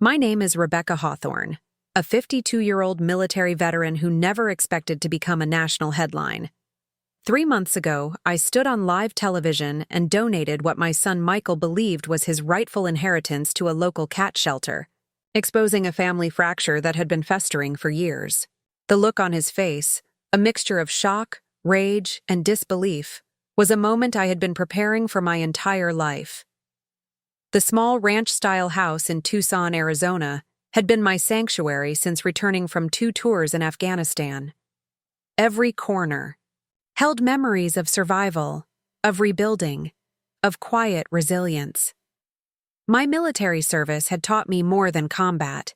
My name is Rebecca Hawthorne, a 52-year-old military veteran who never expected to become a national headline. 3 months ago, I stood on live television and donated what my son Michael believed was his rightful inheritance to a local cat shelter, exposing a family fracture that had been festering for years. The look on his face, a mixture of shock, rage, and disbelief, was a moment I had been preparing for my entire life. The small ranch-style house in Tucson, Arizona, had been my sanctuary since returning from 2 tours in Afghanistan. Every corner held memories of survival, of rebuilding, of quiet resilience. My military service had taught me more than combat.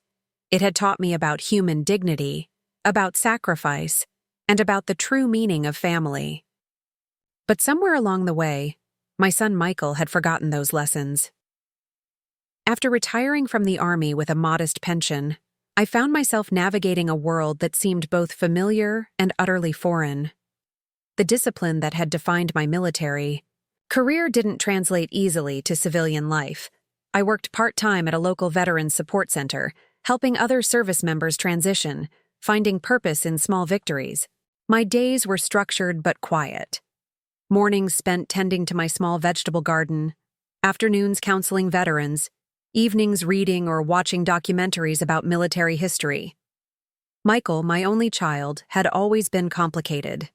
It had taught me about human dignity, about sacrifice, and about the true meaning of family. But somewhere along the way, my son Michael had forgotten those lessons. After retiring from the Army with a modest pension, I found myself navigating a world that seemed both familiar and utterly foreign. The discipline that had defined my military career didn't translate easily to civilian life. I worked part-time at a local veterans support center, helping other service members transition, finding purpose in small victories. My days were structured but quiet. Mornings spent tending to my small vegetable garden, afternoons counseling veterans, evenings reading or watching documentaries about military history. Michael, my only child, had always been complicated.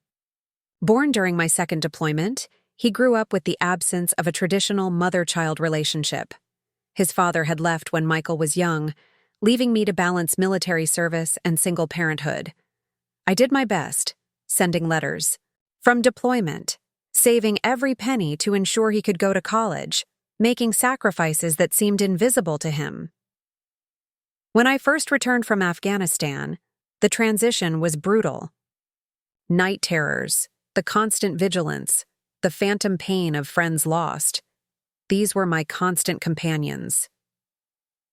Born during my second deployment, he grew up with the absence of a traditional mother-child relationship. His father had left when Michael was young, leaving me to balance military service and single parenthood. I did my best, sending letters from deployment, saving every penny to ensure he could go to college, making sacrifices that seemed invisible to him. When I first returned from Afghanistan, the transition was brutal. Night terrors, the constant vigilance, the phantom pain of friends lost, these were my constant companions.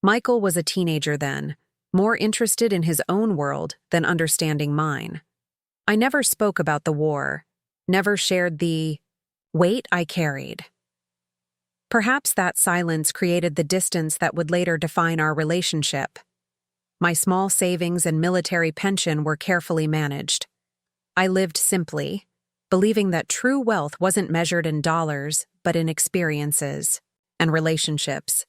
Michael was a teenager then, more interested in his own world than understanding mine. I never spoke about the war, never shared the weight I carried. Perhaps that silence created the distance that would later define our relationship. My small savings and military pension were carefully managed. I lived simply, believing that true wealth wasn't measured in dollars, but in experiences and relationships.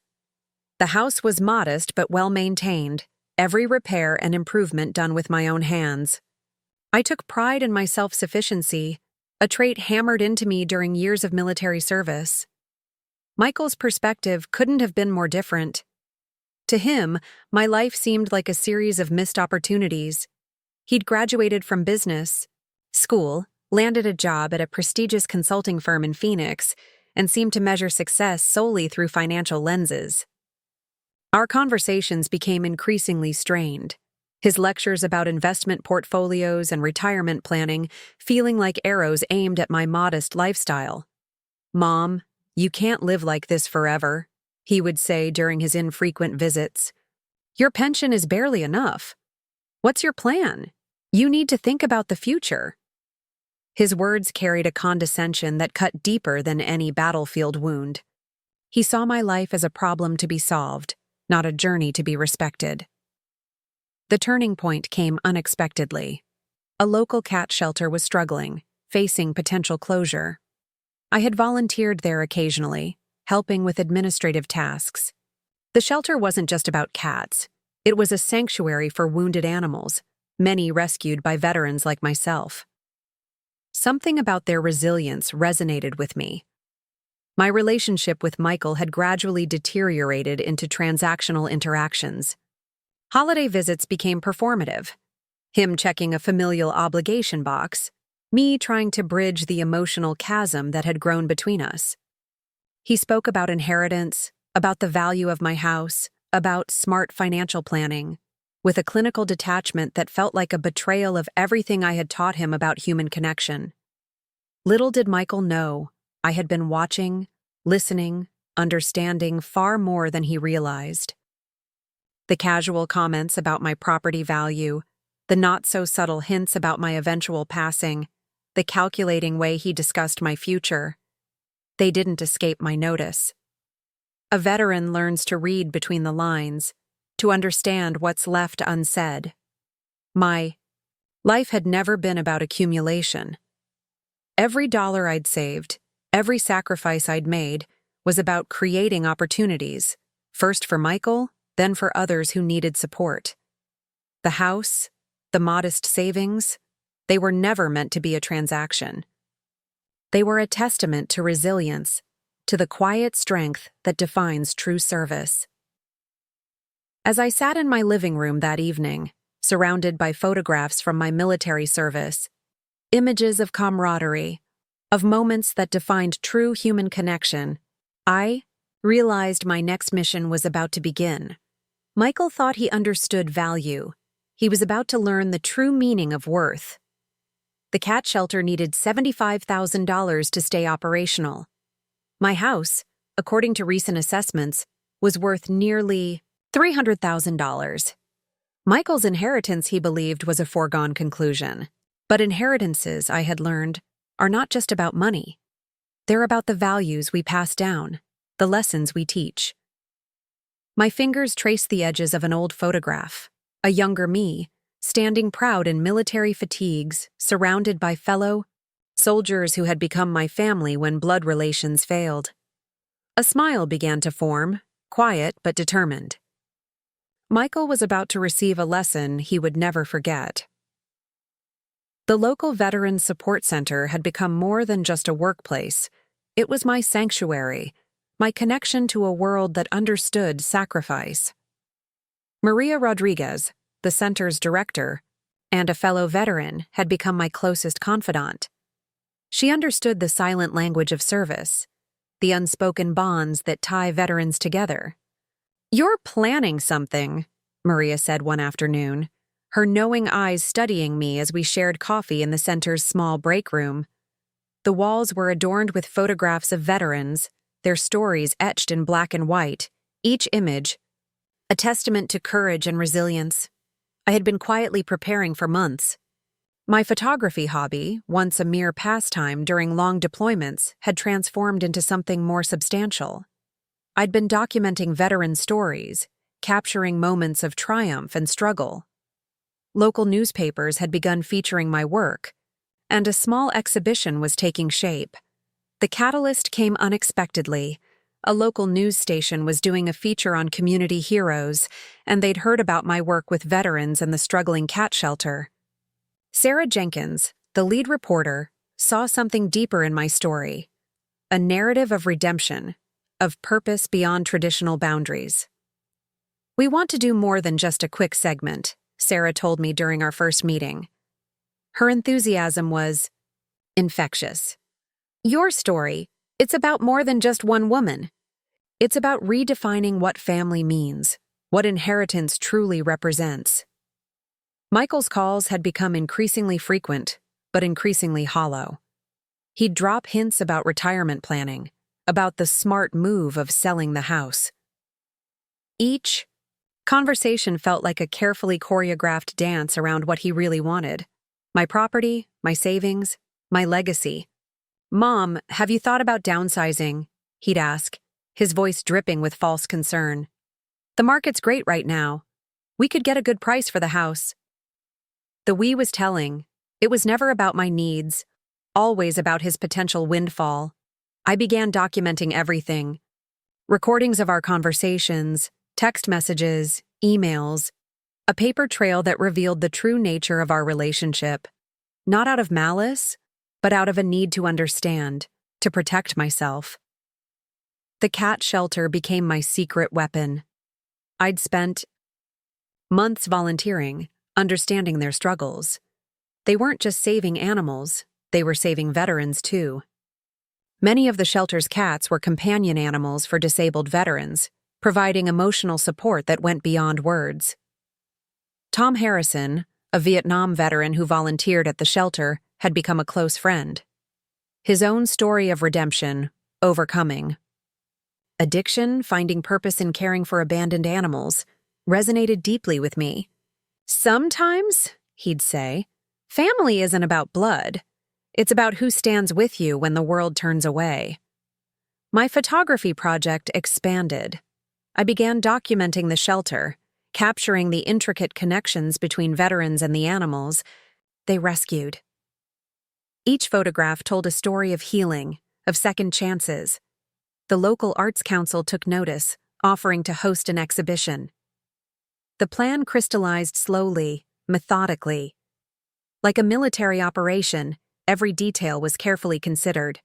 The house was modest but well-maintained, every repair and improvement done with my own hands. I took pride in my self-sufficiency, a trait hammered into me during years of military service. Michael's perspective couldn't have been more different. To him, my life seemed like a series of missed opportunities. He'd graduated from business school, landed a job at a prestigious consulting firm in Phoenix, and seemed to measure success solely through financial lenses. Our conversations became increasingly strained, his lectures about investment portfolios and retirement planning feeling like arrows aimed at my modest lifestyle. "Mom, you can't live like this forever," he would say during his infrequent visits. "Your pension is barely enough. What's your plan? You need to think about the future." His words carried a condescension that cut deeper than any battlefield wound. He saw my life as a problem to be solved, not a journey to be respected. The turning point came unexpectedly. A local cat shelter was struggling, facing potential closure. I had volunteered there occasionally, helping with administrative tasks. The shelter wasn't just about cats. It was a sanctuary for wounded animals, many rescued by veterans like myself. Something about their resilience resonated with me. My relationship with Michael had gradually deteriorated into transactional interactions. Holiday visits became performative, him checking a familial obligation box, me trying to bridge the emotional chasm that had grown between us. He spoke about inheritance, about the value of my house, about smart financial planning, with a clinical detachment that felt like a betrayal of everything I had taught him about human connection. Little did Michael know, I had been watching, listening, understanding far more than he realized. The casual comments about my property value, the not-so-subtle hints about my eventual passing, the calculating way he discussed my future, they didn't escape my notice. A veteran learns to read between the lines, to understand what's left unsaid. My life had never been about accumulation. Every dollar I'd saved, every sacrifice I'd made, was about creating opportunities, first for Michael, then for others who needed support. The house, the modest savings, they were never meant to be a transaction. They were a testament to resilience, to the quiet strength that defines true service. As I sat in my living room that evening, surrounded by photographs from my military service, images of camaraderie, of moments that defined true human connection, I realized my next mission was about to begin. Michael thought he understood value. He was about to learn the true meaning of worth. The cat shelter needed $75,000 to stay operational. My house, according to recent assessments, was worth nearly $300,000. Michael's inheritance, he believed, was a foregone conclusion. But inheritances, I had learned, are not just about money. They're about the values we pass down, the lessons we teach. My fingers traced the edges of an old photograph, a younger me, standing proud in military fatigues, surrounded by fellow soldiers who had become my family when blood relations failed. A smile began to form, quiet but determined. Michael was about to receive a lesson he would never forget. The local Veterans Support Center had become more than just a workplace. It was my sanctuary, my connection to a world that understood sacrifice. Maria Rodriguez, the center's director, and a fellow veteran, had become my closest confidant. She understood the silent language of service, the unspoken bonds that tie veterans together. "You're planning something," Maria said one afternoon, her knowing eyes studying me as we shared coffee in the center's small break room. The walls were adorned with photographs of veterans, their stories etched in black and white, each image a testament to courage and resilience. I had been quietly preparing for months. My photography hobby, once a mere pastime during long deployments, had transformed into something more substantial. I'd been documenting veteran stories, capturing moments of triumph and struggle. Local newspapers had begun featuring my work, and a small exhibition was taking shape. The catalyst came unexpectedly. A local news station was doing a feature on community heroes, and they'd heard about my work with veterans and the struggling cat shelter. Sarah Jenkins, the lead reporter, saw something deeper in my story, a narrative of redemption, of purpose beyond traditional boundaries. "We want to do more than just a quick segment," Sarah told me during our first meeting. Her enthusiasm was infectious. "Your story, it's about more than just one woman. It's about redefining what family means, what inheritance truly represents." Michael's calls had become increasingly frequent, but increasingly hollow. He'd drop hints about retirement planning, about the smart move of selling the house. Each conversation felt like a carefully choreographed dance around what he really wanted: my property, my savings, my legacy. "Mom, have you thought about downsizing?" he'd ask, his voice dripping with false concern. "The market's great right now. We could get a good price for the house." The we was telling. It was never about my needs, always about his potential windfall. I began documenting everything: recordings of our conversations, text messages, emails, a paper trail that revealed the true nature of our relationship, not out of malice, but out of a need to understand, to protect myself. The cat shelter became my secret weapon. I'd spent months volunteering, understanding their struggles. They weren't just saving animals, they were saving veterans too. Many of the shelter's cats were companion animals for disabled veterans, providing emotional support that went beyond words. Tom Harrison, a Vietnam veteran who volunteered at the shelter, had become a close friend. His own story of redemption, overcoming addiction, finding purpose in caring for abandoned animals, resonated deeply with me. "Sometimes," he'd say, "family isn't about blood. It's about who stands with you when the world turns away." My photography project expanded. I began documenting the shelter, capturing the intricate connections between veterans and the animals they rescued. Each photograph told a story of healing, of second chances. The local arts council took notice, offering to host an exhibition. The plan crystallized slowly, methodically. Like a military operation, every detail was carefully considered.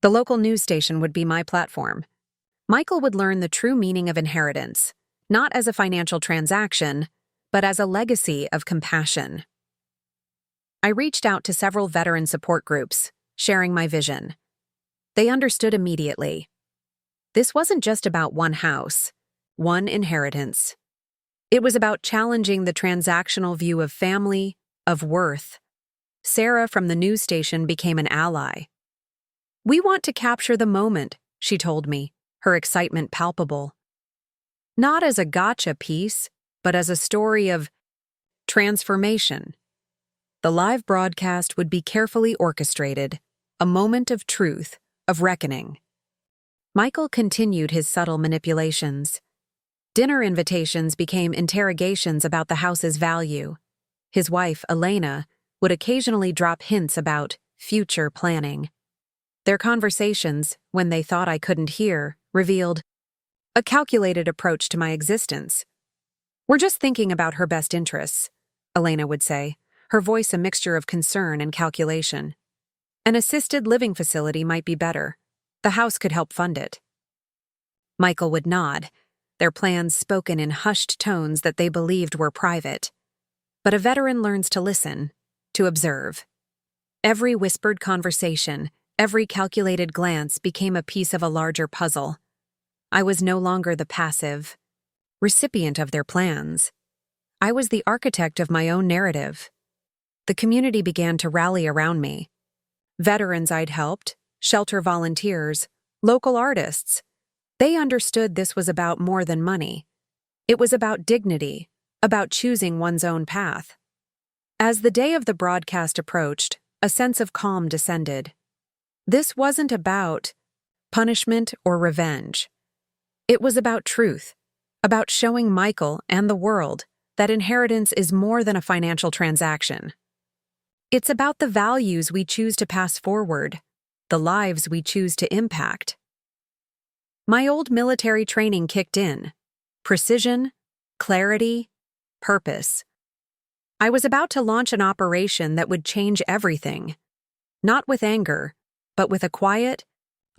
The local news station would be my platform. Michael would learn the true meaning of inheritance, not as a financial transaction, but as a legacy of compassion. I reached out to several veteran support groups, sharing my vision. They understood immediately. This wasn't just about one house, one inheritance. It was about challenging the transactional view of family, of worth. Sarah from the news station became an ally. "We want to capture the moment," she told me, her excitement palpable. Not as a gotcha piece, but as a story of transformation. The live broadcast would be carefully orchestrated, a moment of truth, of reckoning. Michael continued his subtle manipulations. Dinner invitations became interrogations about the house's value. His wife, Elena, would occasionally drop hints about future planning. Their conversations, when they thought I couldn't hear, revealed a calculated approach to my existence. "We're just thinking about her best interests," Elena would say, her voice a mixture of concern and calculation. "An assisted living facility might be better. The house could help fund it." Michael would nod, their plans spoken in hushed tones that they believed were private. But a veteran learns to listen, to observe. Every whispered conversation, every calculated glance became a piece of a larger puzzle. I was no longer the passive recipient of their plans. I was the architect of my own narrative. The community began to rally around me. Veterans I'd helped, shelter volunteers, local artists. They understood this was about more than money. It was about dignity, about choosing one's own path. As the day of the broadcast approached, a sense of calm descended. This wasn't about punishment or revenge. It was about truth, about showing Michael and the world that inheritance is more than a financial transaction. It's about the values we choose to pass forward, the lives we choose to impact. My old military training kicked in. Precision, clarity, purpose. I was about to launch an operation that would change everything. Not with anger, but with a quiet,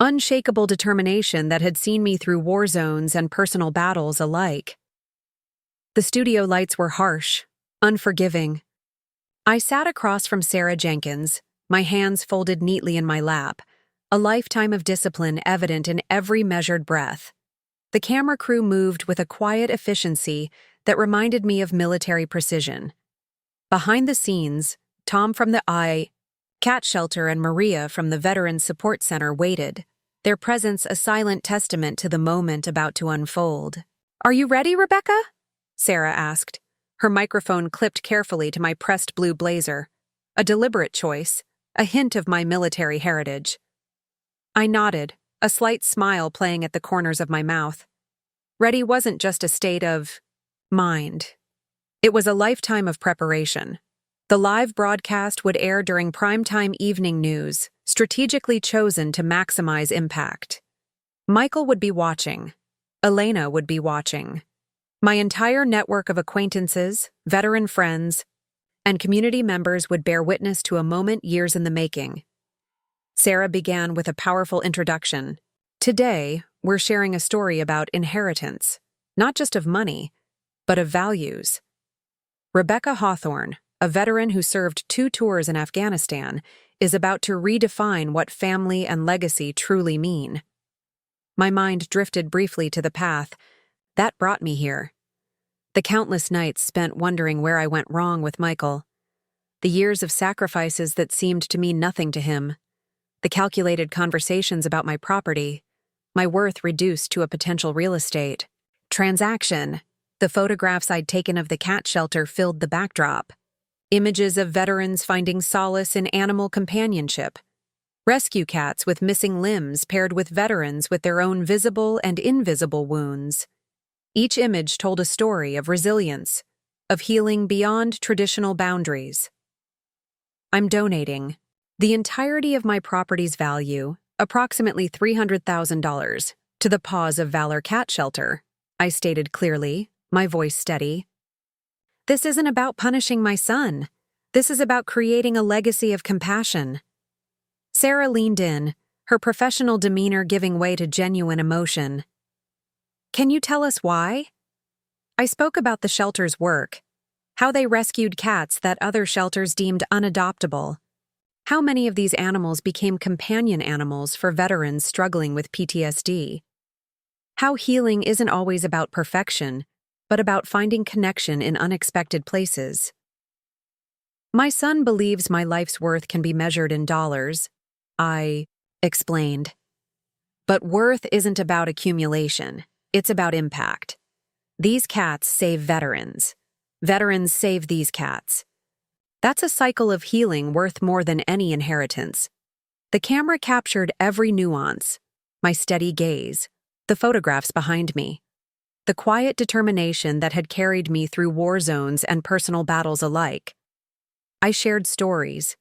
unshakable determination that had seen me through war zones and personal battles alike. The studio lights were harsh, unforgiving. I sat across from Sarah Jenkins, my hands folded neatly in my lap, a lifetime of discipline evident in every measured breath. The camera crew moved with a quiet efficiency that reminded me of military precision. Behind the scenes, Tom from the Cat Shelter and Maria from the Veterans Support Center waited, their presence a silent testament to the moment about to unfold. "Are you ready, Rebecca?" Sarah asked, her microphone clipped carefully to my pressed blue blazer, a deliberate choice, a hint of my military heritage. I nodded, a slight smile playing at the corners of my mouth. Ready wasn't just a state of mind. It was a lifetime of preparation. The live broadcast would air during primetime evening news, strategically chosen to maximize impact. Michael would be watching. Elena would be watching. My entire network of acquaintances, veteran friends, and community members would bear witness to a moment years in the making. Sarah began with a powerful introduction. "Today, we're sharing a story about inheritance, not just of money, but of values." Rebecca Hawthorne, a veteran who served 2 tours in Afghanistan, is about to redefine what family and legacy truly mean. My mind drifted briefly to the path that brought me here. The countless nights spent wondering where I went wrong with Michael. The years of sacrifices that seemed to mean nothing to him. The calculated conversations about my property. My worth reduced to a potential real estate transaction. The photographs I'd taken of the cat shelter filled the backdrop. Images of veterans finding solace in animal companionship. Rescue cats with missing limbs paired with veterans with their own visible and invisible wounds. Each image told a story of resilience, of healing beyond traditional boundaries. I'm donating the entirety of my property's value, approximately $300,000, to the Paws of Valor Cat Shelter, I stated clearly, my voice steady. This isn't about punishing my son. This is about creating a legacy of compassion. Sarah leaned in, her professional demeanor giving way to genuine emotion. Can you tell us why? I spoke about the shelter's work, how they rescued cats that other shelters deemed unadoptable, how many of these animals became companion animals for veterans struggling with PTSD, how healing isn't always about perfection, but about finding connection in unexpected places. My son believes my life's worth can be measured in dollars, I explained. But worth isn't about accumulation, it's about impact. These cats save veterans. Veterans save these cats. That's a cycle of healing worth more than any inheritance. The camera captured every nuance, my steady gaze, the photographs behind me, the quiet determination that had carried me through war zones and personal battles alike. I shared stories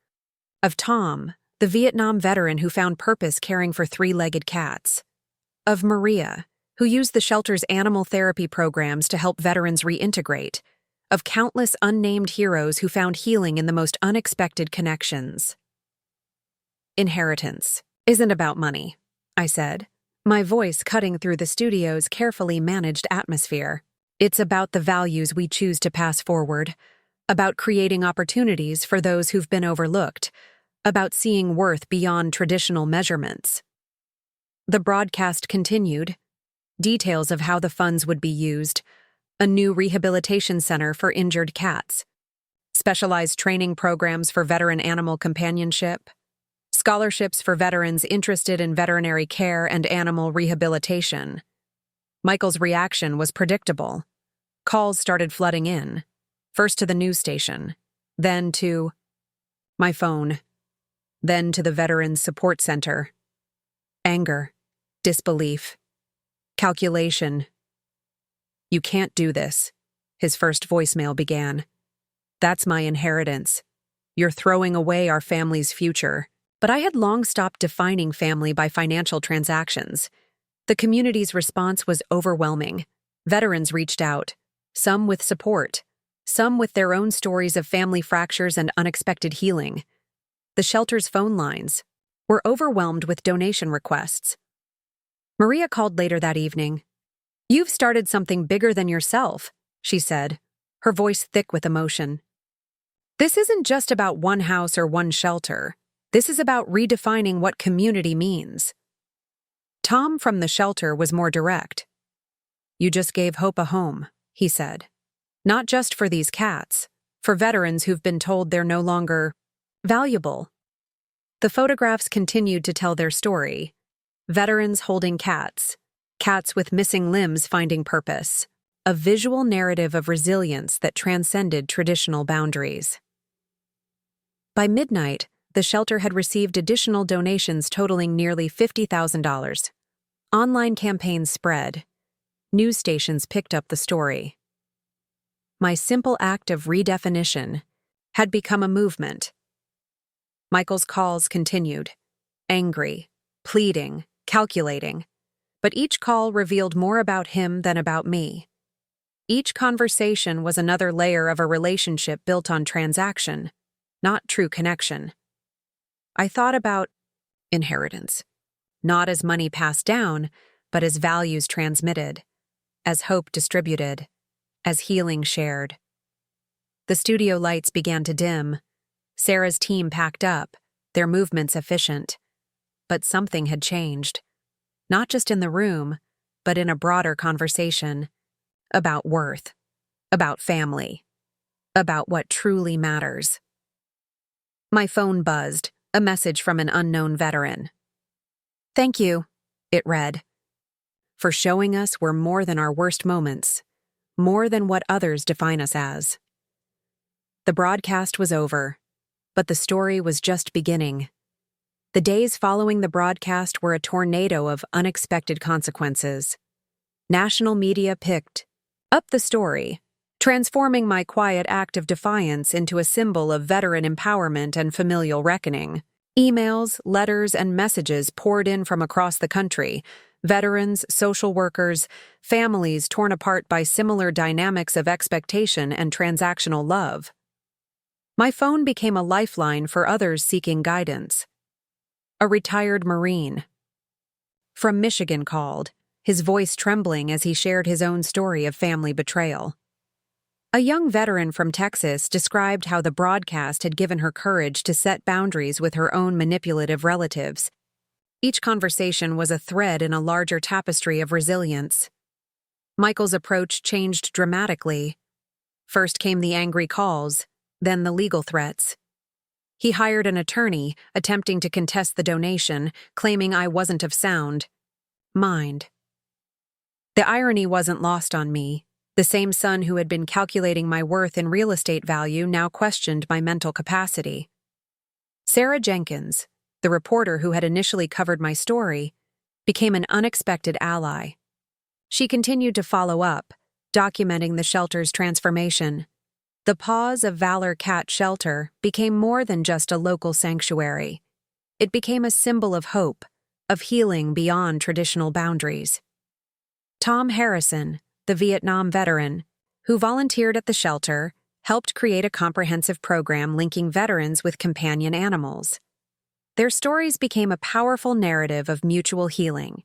of Tom, the Vietnam veteran who found purpose caring for three-legged cats, of Maria, who used the shelter's animal therapy programs to help veterans reintegrate, of countless unnamed heroes who found healing in the most unexpected connections. Inheritance isn't about money, I said, my voice cutting through the studio's carefully managed atmosphere. It's about the values we choose to pass forward, about creating opportunities for those who've been overlooked, about seeing worth beyond traditional measurements. The broadcast continued, details of how the funds would be used, a new rehabilitation center for injured cats, specialized training programs for veteran animal companionship, scholarships for veterans interested in veterinary care and animal rehabilitation. Michael's reaction was predictable. Calls started flooding in, first to the news station, then to my phone, then to the Veterans Support Center. Anger, disbelief, calculation. You can't do this, his first voicemail began. That's my inheritance. You're throwing away our family's future. But I had long stopped defining family by financial transactions. The community's response was overwhelming. Veterans reached out, some with support, some with their own stories of family fractures and unexpected healing. The shelter's phone lines were overwhelmed with donation requests. Maria called later that evening. You've started something bigger than yourself, she said, her voice thick with emotion. This isn't just about one house or one shelter. This is about redefining what community means. Tom from the shelter was more direct. You just gave Hope a home, he said. Not just for these cats, for veterans who've been told they're no longer valuable. The photographs continued to tell their story. Veterans holding cats, cats with missing limbs finding purpose, a visual narrative of resilience that transcended traditional boundaries. By midnight, the shelter had received additional donations totaling nearly $50,000. Online campaigns spread. News stations picked up the story. My simple act of redefinition had become a movement. Michael's calls continued, angry, pleading, calculating, but each call revealed more about him than about me. Each conversation was another layer of a relationship built on transaction, not true connection. I thought about inheritance, not as money passed down, but as values transmitted, as hope distributed, as healing shared. The studio lights began to dim. Sarah's team packed up, their movements efficient. But something had changed, not just in the room, but in a broader conversation about worth, about family, about what truly matters. My phone buzzed. A message from an unknown veteran. Thank you, it read, for showing us we're more than our worst moments, more than what others define us as. The broadcast was over, but the story was just beginning. The days following the broadcast were a tornado of unexpected consequences. National media picked up the story, transforming my quiet act of defiance into a symbol of veteran empowerment and familial reckoning. Emails, letters, and messages poured in from across the country. Veterans, social workers, families torn apart by similar dynamics of expectation and transactional love. My phone became a lifeline for others seeking guidance. A retired Marine from Michigan called, his voice trembling as he shared his own story of family betrayal. A young veteran from Texas described how the broadcast had given her courage to set boundaries with her own manipulative relatives. Each conversation was a thread in a larger tapestry of resilience. Michael's approach changed dramatically. First came the angry calls, then the legal threats. He hired an attorney, attempting to contest the donation, claiming I wasn't of sound mind. The irony wasn't lost on me. The same son who had been calculating my worth in real estate value now questioned my mental capacity. Sarah Jenkins, the reporter who had initially covered my story, became an unexpected ally. She continued to follow up, documenting the shelter's transformation. The Paws of Valor Cat Shelter became more than just a local sanctuary. It became a symbol of hope, of healing beyond traditional boundaries. Tom Harrison, the Vietnam veteran, who volunteered at the shelter, helped create a comprehensive program linking veterans with companion animals. Their stories became a powerful narrative of mutual healing.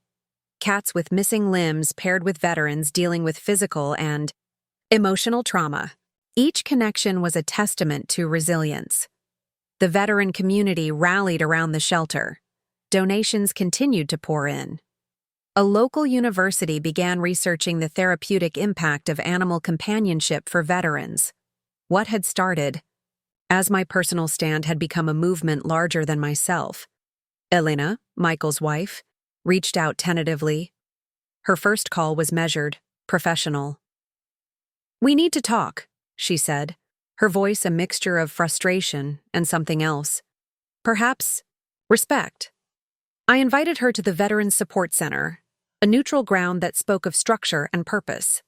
Cats with missing limbs paired with veterans dealing with physical and emotional trauma. Each connection was a testament to resilience. The veteran community rallied around the shelter. Donations continued to pour in. A local university began researching the therapeutic impact of animal companionship for veterans. What had started as my personal stand had become a movement larger than myself. Elena, Michael's wife, reached out tentatively. Her first call was measured, professional. "We need to talk," she said, her voice a mixture of frustration and something else. Perhaps respect. I invited her to the Veterans Support Center, a neutral ground that spoke of structure and purpose.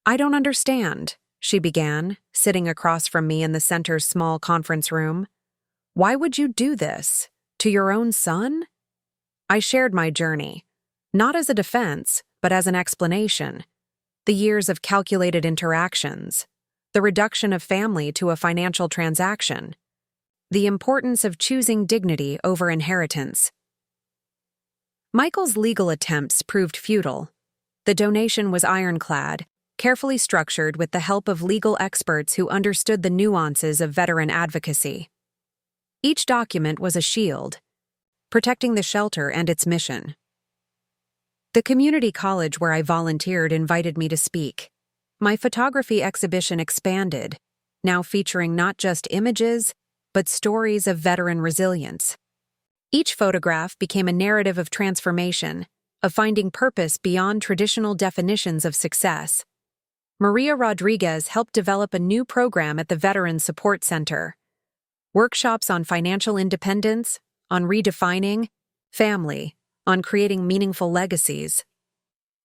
"I don't understand," she began, sitting across from me in the center's small conference room. "Why would you do this? To your own son?" I shared my journey, not as a defense, but as an explanation. The years of calculated interactions, the reduction of family to a financial transaction, the importance of choosing dignity over inheritance. Michael's legal attempts proved futile. The donation was ironclad, carefully structured with the help of legal experts who understood the nuances of veteran advocacy. Each document was a shield, protecting the shelter and its mission. The community college where I volunteered invited me to speak. My photography exhibition expanded, now featuring not just images, but stories of veteran resilience. Each photograph became a narrative of transformation, of finding purpose beyond traditional definitions of success. Maria Rodriguez helped develop a new program at the Veterans Support Center. Workshops on financial independence, on redefining family, on creating meaningful legacies.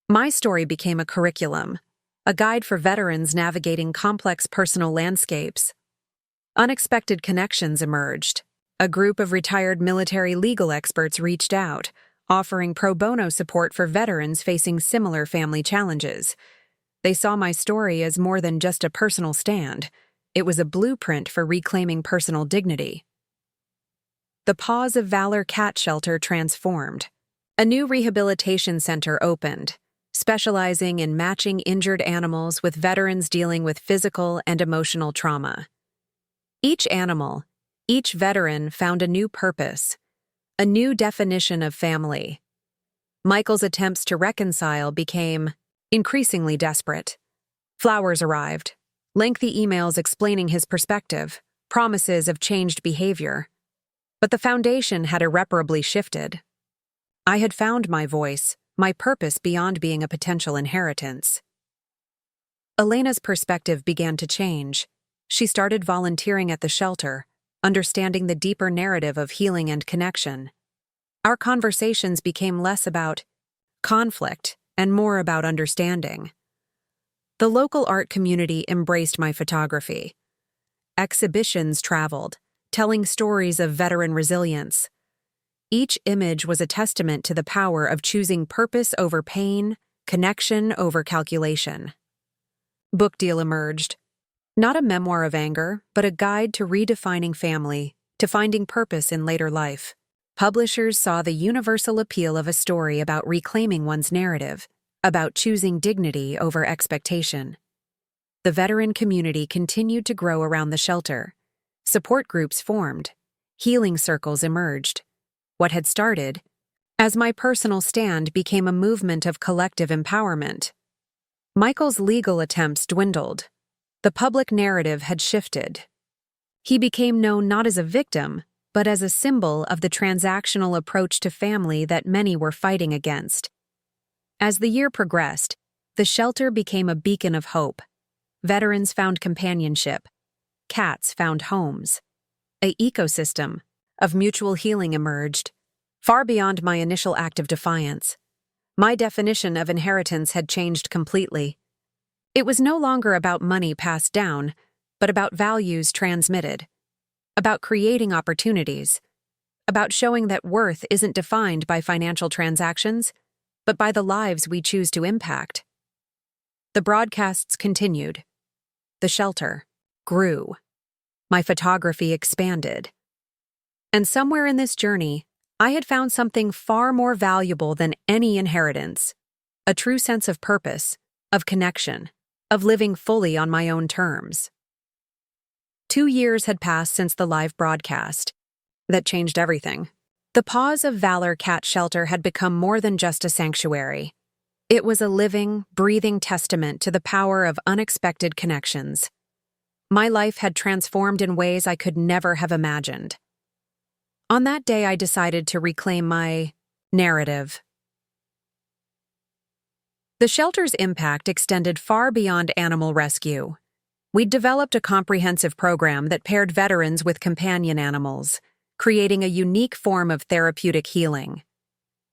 My story became a curriculum, a guide for veterans navigating complex personal landscapes. Unexpected connections emerged. A group of retired military legal experts reached out, offering pro bono support for veterans facing similar family challenges. They saw my story as more than just a personal stand. It was a blueprint for reclaiming personal dignity. The Paws of Valor Cat Shelter transformed. A new rehabilitation center opened, specializing in matching injured animals with veterans dealing with physical and emotional trauma. Each animal, each veteran found a new purpose, a new definition of family. Michael's attempts to reconcile became increasingly desperate. Flowers arrived, lengthy emails explaining his perspective, promises of changed behavior. But the foundation had irreparably shifted. I had found my voice, my purpose beyond being a potential inheritance. Elena's perspective began to change. She started volunteering at the shelter, understanding the deeper narrative of healing and connection. Our conversations became less about conflict and more about understanding. The local art community embraced my photography. Exhibitions traveled, telling stories of veteran resilience. Each image was a testament to the power of choosing purpose over pain, connection over calculation. Book deal emerged. Not a memoir of anger, but a guide to redefining family, to finding purpose in later life. Publishers saw the universal appeal of a story about reclaiming one's narrative, about choosing dignity over expectation. The veteran community continued to grow around the shelter. Support groups formed. Healing circles emerged. What had started as my personal stand became a movement of collective empowerment. Michael's legal attempts dwindled. The public narrative had shifted. He became known not as a victim, but as a symbol of the transactional approach to family that many were fighting against. As the year progressed, the shelter became a beacon of hope. Veterans found companionship. Cats found homes. An ecosystem of mutual healing emerged, far beyond my initial act of defiance. My definition of inheritance had changed completely. It was no longer about money passed down, but about values transmitted, about creating opportunities, about showing that worth isn't defined by financial transactions, but by the lives we choose to impact. The broadcasts continued. The shelter grew. My photography expanded. And somewhere in this journey, I had found something far more valuable than any inheritance, a true sense of purpose, of connection, of living fully on my own terms. 2 years had passed since the live broadcast. That changed everything. The Paws of Valor Cat Shelter had become more than just a sanctuary. It was a living, breathing testament to the power of unexpected connections. My life had transformed in ways I could never have imagined. On that day, I decided to reclaim my narrative. The shelter's impact extended far beyond animal rescue. We'd developed a comprehensive program that paired veterans with companion animals, creating a unique form of therapeutic healing.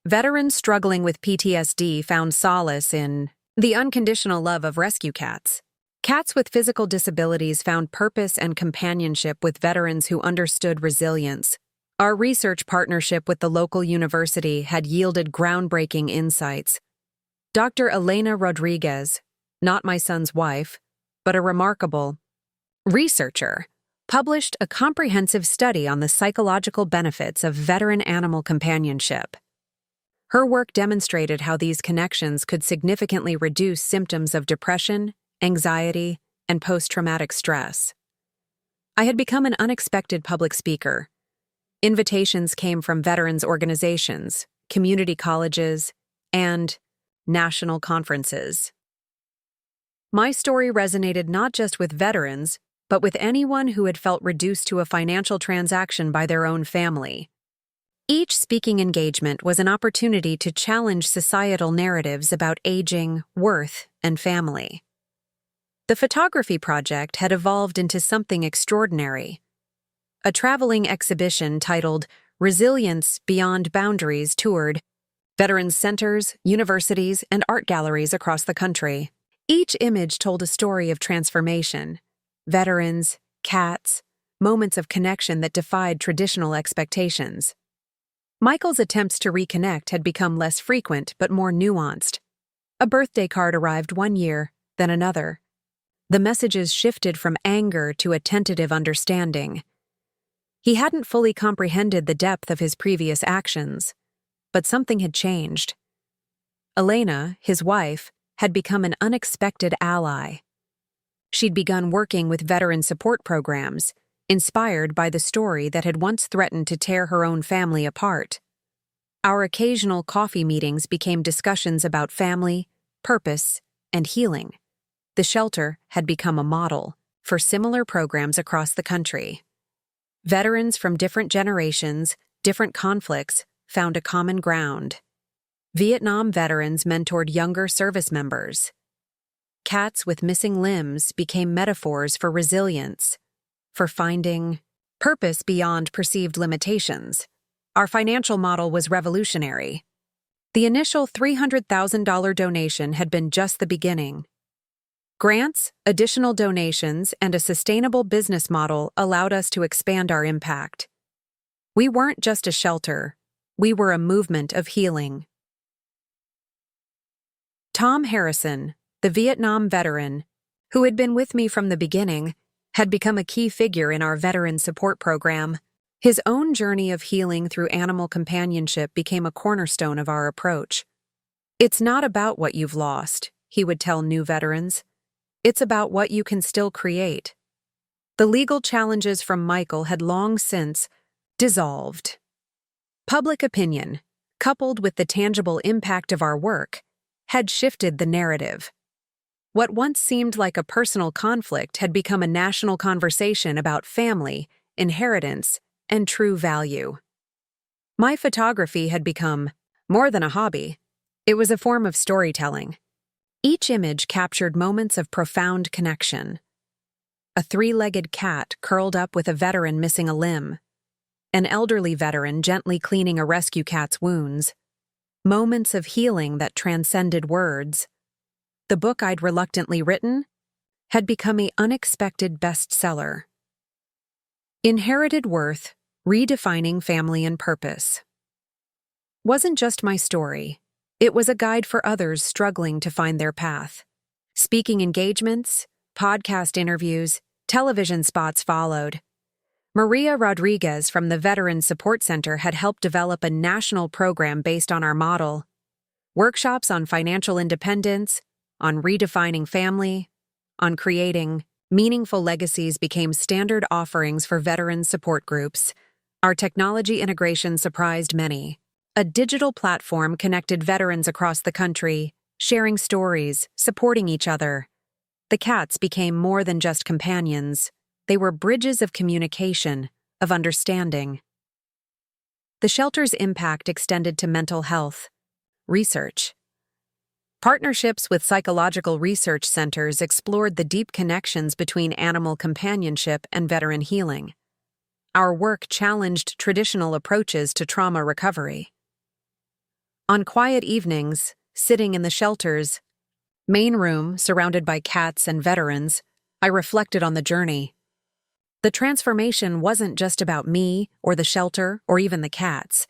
Veterans struggling with PTSD found solace in the unconditional love of rescue cats. Cats with physical disabilities found purpose and companionship with veterans who understood resilience. Our research partnership with the local university had yielded groundbreaking insights. Dr. Elena Rodriguez, not my son's wife, but a remarkable researcher, published a comprehensive study on the psychological benefits of veteran animal companionship. Her work demonstrated how these connections could significantly reduce symptoms of depression, anxiety, and post-traumatic stress. I had become an unexpected public speaker. Invitations came from veterans organizations, community colleges, and national conferences. My story resonated not just with veterans, but with anyone who had felt reduced to a financial transaction by their own family. Each speaking engagement was an opportunity to challenge societal narratives about aging, worth, and family. The photography project had evolved into something extraordinary. A traveling exhibition titled Resilience Beyond Boundaries toured veterans centers, universities, and art galleries across the country. Each image told a story of transformation. Veterans, cats, moments of connection that defied traditional expectations. Michael's attempts to reconnect had become less frequent but more nuanced. A birthday card arrived one year, then another. The messages shifted from anger to a tentative understanding. He hadn't fully comprehended the depth of his previous actions, but something had changed. Elena, his wife, had become an unexpected ally. She'd begun working with veteran support programs, inspired by the story that had once threatened to tear her own family apart. Our occasional coffee meetings became discussions about family, purpose, and healing. The shelter had become a model for similar programs across the country. Veterans from different generations, different conflicts, found a common ground. Vietnam veterans mentored younger service members. Cats with missing limbs became metaphors for resilience, for finding purpose beyond perceived limitations. Our financial model was revolutionary. The initial $300,000 donation had been just the beginning. Grants, additional donations, and a sustainable business model allowed us to expand our impact. We weren't just a shelter, we were a movement of healing. Tom Harrison, the Vietnam veteran, who had been with me from the beginning, had become a key figure in our veteran support program. His own journey of healing through animal companionship became a cornerstone of our approach. "It's not about what you've lost," he would tell new veterans. "It's about what you can still create." The legal challenges from Michael had long since dissolved. Public opinion, coupled with the tangible impact of our work, had shifted the narrative. What once seemed like a personal conflict had become a national conversation about family, inheritance, and true value. My photography had become more than a hobby. It was a form of storytelling. Each image captured moments of profound connection. A three-legged cat curled up with a veteran missing a limb. An elderly veteran gently cleaning a rescue cat's wounds. Moments of healing that transcended words. The book I'd reluctantly written had become an unexpected bestseller. Inherited Worth, Redefining Family and Purpose. Wasn't just my story. It was a guide for others struggling to find their path. Speaking engagements, podcast interviews, television spots followed. Maria Rodriguez from the Veteran Support Center had helped develop a national program based on our model. Workshops on financial independence, on redefining family, on creating meaningful legacies became standard offerings for veteran support groups. Our technology integration surprised many. A digital platform connected veterans across the country, sharing stories, supporting each other. The cats became more than just companions. They were bridges of communication, of understanding. The shelter's impact extended to mental health, research. Partnerships with psychological research centers explored the deep connections between animal companionship and veteran healing. Our work challenged traditional approaches to trauma recovery. On quiet evenings, sitting in the shelter's main room surrounded by cats and veterans, I reflected on the journey. The transformation wasn't just about me or the shelter or even the cats.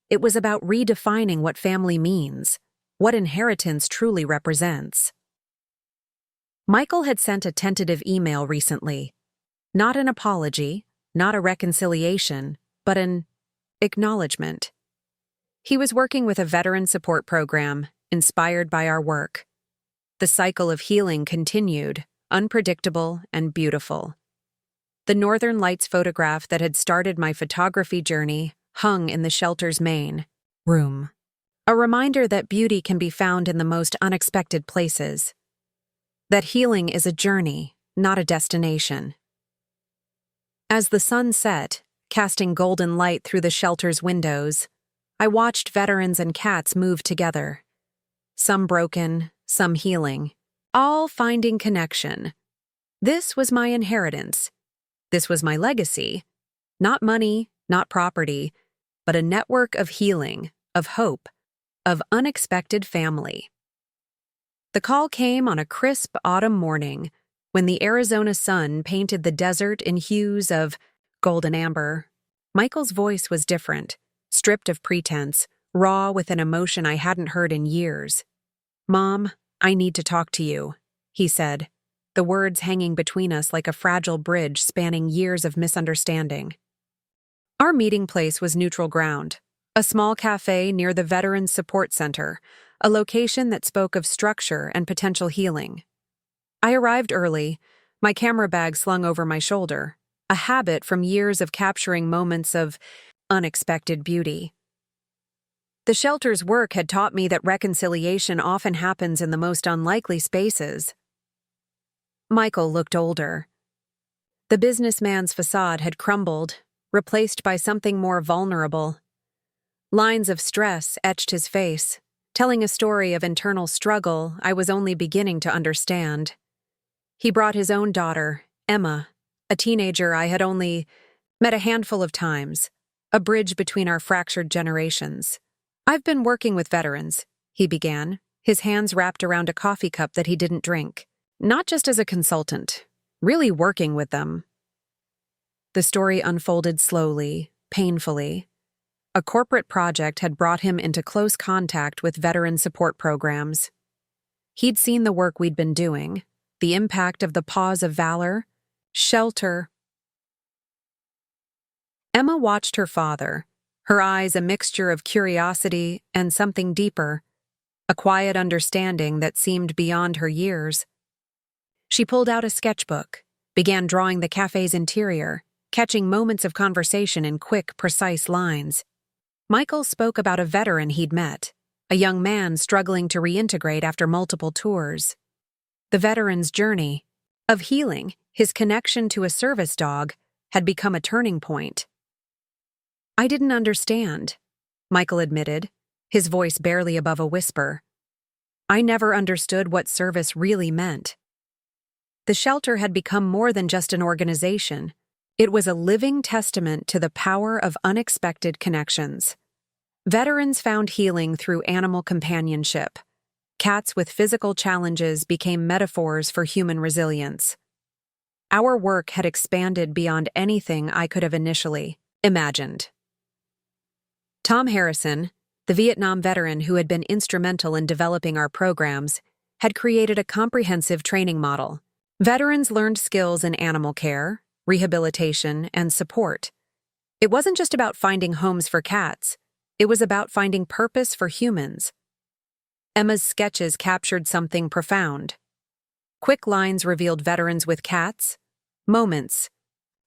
It was about redefining what family means, what inheritance truly represents. Michael had sent a tentative email recently. Not an apology, not a reconciliation, but an acknowledgement. He was working with a veteran support program, inspired by our work. The cycle of healing continued, unpredictable and beautiful. The Northern Lights photograph that had started my photography journey hung in the shelter's main room. A reminder that beauty can be found in the most unexpected places. That healing is a journey, not a destination. As the sun set, casting golden light through the shelter's windows, I watched veterans and cats move together. Some broken, some healing, all finding connection. This was my inheritance. This was my legacy. Not money, not property, but a network of healing, of hope, of unexpected family. The call came on a crisp autumn morning when the Arizona sun painted the desert in hues of golden amber. Michael's voice was different, stripped of pretense, raw with an emotion I hadn't heard in years. "Mom, I need to talk to you," he said, the words hanging between us like a fragile bridge spanning years of misunderstanding. Our meeting place was neutral ground, a small cafe near the Veterans Support Center, a location that spoke of structure and potential healing. I arrived early, my camera bag slung over my shoulder, a habit from years of capturing moments of unexpected beauty. The shelter's work had taught me that reconciliation often happens in the most unlikely spaces. Michael looked older. The businessman's facade had crumbled, replaced by something more vulnerable. Lines of stress etched his face, telling a story of internal struggle I was only beginning to understand. He brought his own daughter, Emma, a teenager I had only met a handful of times, a bridge between our fractured generations. "I've been working with veterans," he began, his hands wrapped around a coffee cup that he didn't drink. "Not just as a consultant, really working with them." The story unfolded slowly, painfully. A corporate project had brought him into close contact with veteran support programs. He'd seen the work we'd been doing, the impact of the Paws of Valor, shelter. Emma watched her father, her eyes a mixture of curiosity and something deeper, a quiet understanding that seemed beyond her years. She pulled out a sketchbook, began drawing the cafe's interior, catching moments of conversation in quick, precise lines. Michael spoke about a veteran he'd met, a young man struggling to reintegrate after multiple tours. The veteran's journey of healing, his connection to a service dog, had become a turning point. "I didn't understand," Michael admitted, his voice barely above a whisper. "I never understood what service really meant." The shelter had become more than just an organization. It was a living testament to the power of unexpected connections. Veterans found healing through animal companionship. Cats with physical challenges became metaphors for human resilience. Our work had expanded beyond anything I could have initially imagined. Tom Harrison, the Vietnam veteran who had been instrumental in developing our programs, had created a comprehensive training model. Veterans learned skills in animal care, rehabilitation, and support. It wasn't just about finding homes for cats. It was about finding purpose for humans. Emma's sketches captured something profound. Quick lines revealed veterans with cats, moments